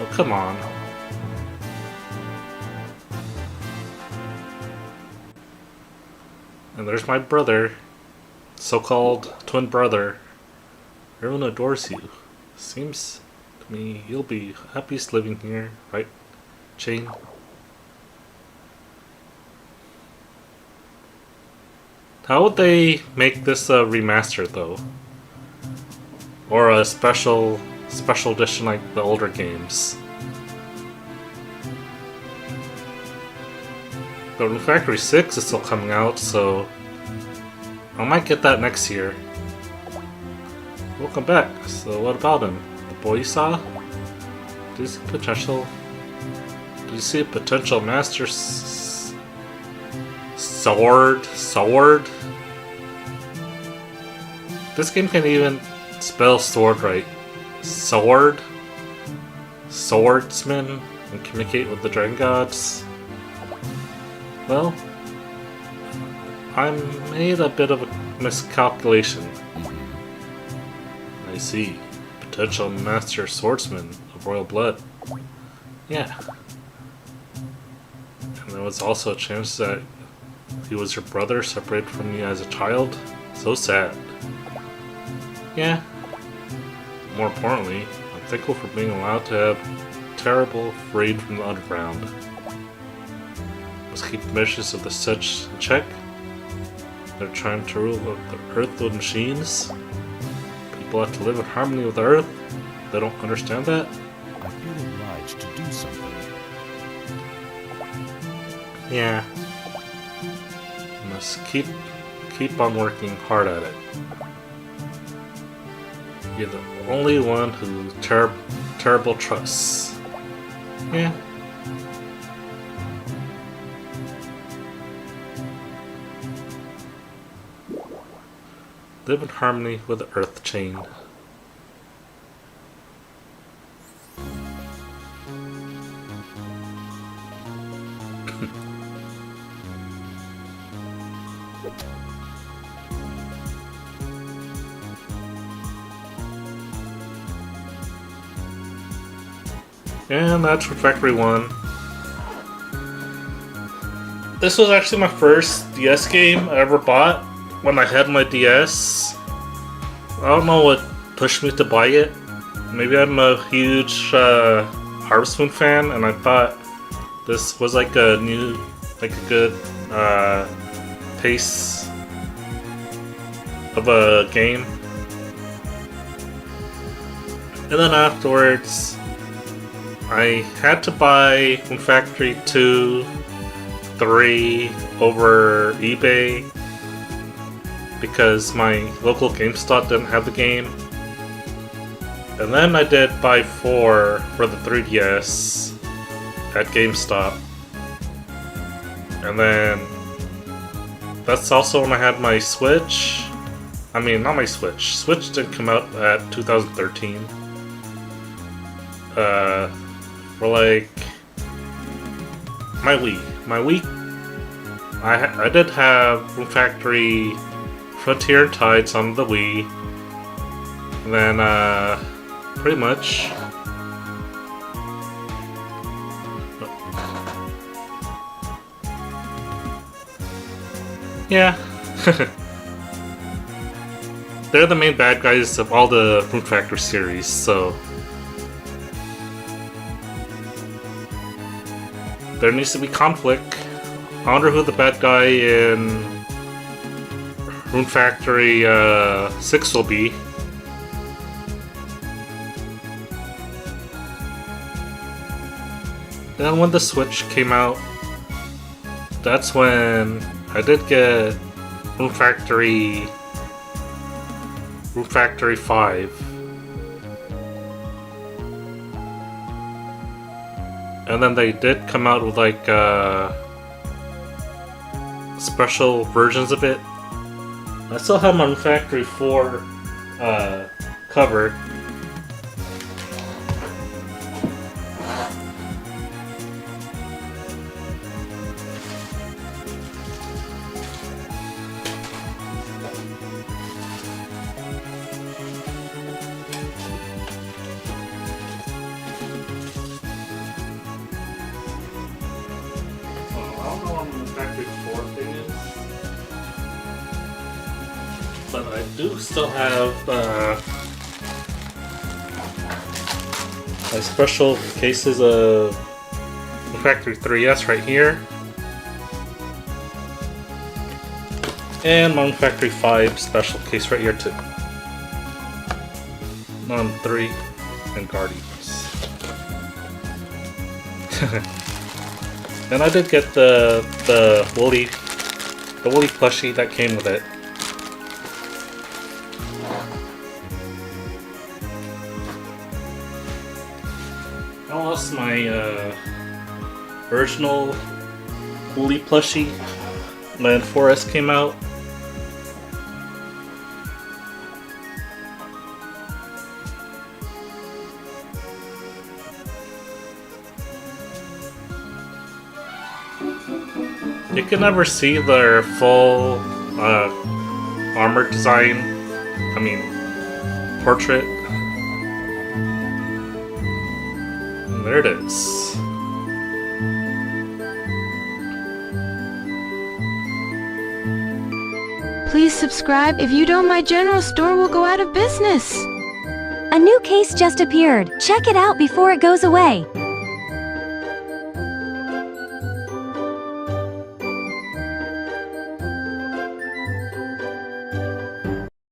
Oh, come on. And there's my brother, so-called twin brother. Everyone adores you. Seems to me you'll be happiest living here, right, Chain? How would they make this a remaster though? Or a special edition like the older games? But Rune Factory 6 is still coming out, so I might get that next year. Welcome back. So what about him? The boy you saw? Do you see potential? Do you see a potential master sword? This game can't even spell sword right. Sword? Swordsman? And communicate with the dragon gods? Well, I made a bit of a miscalculation. I see. Potential master swordsman of royal blood. Yeah. And there was also a chance that he was your brother, separated from you as a child. So sad. Yeah. More importantly, I'm thankful for being allowed to have terrible freed from the underground. Must keep the missions of the Sedge in check. They're trying to rule the earth with machines. People have to live in harmony with the earth. They don't understand that. I feel obliged to do something. Yeah. Must keep on working hard at it. You're the only one who terrible trusts. Yeah. Live in harmony with the earth chain. And that's for Factory 1. This was actually my first DS game I ever bought when I had my DS. I don't know what pushed me to buy it. Maybe I'm a huge Harvest Moon fan, and I thought this was like a good pace of a game. And then afterwards, I had to buy Rune Factory 2, 3 over eBay because my local GameStop didn't have the game. And then I did buy 4 for the 3DS at GameStop. And then that's also when I had my Switch. I mean, not my Switch. Switch didn't come out at 2013. For like my Wii, I did have Rune Factory, Frontier and Tides on the Wii, and then pretty much yeah. They're the main bad guys of all the Rune Factory series, so there needs to be conflict. I wonder who the bad guy in Rune Factory 6 will be. Then when the Switch came out, that's when I did get Rune Factory 5. And then they did come out with like special versions of it. I still have my Rune Factory 4 cover. But I do still have my special cases of Rune Factory 3S right here, and my Rune Factory 5 special case right here too. On 3 and Guardians. And I did get the woolly plushie that came with it. I lost my original woolly plushie when 4S came out. You can never see their full armor design. I mean, portrait. And there it is. Please subscribe. If you don't, my general store will go out of business. A new case just appeared. Check it out before it goes away.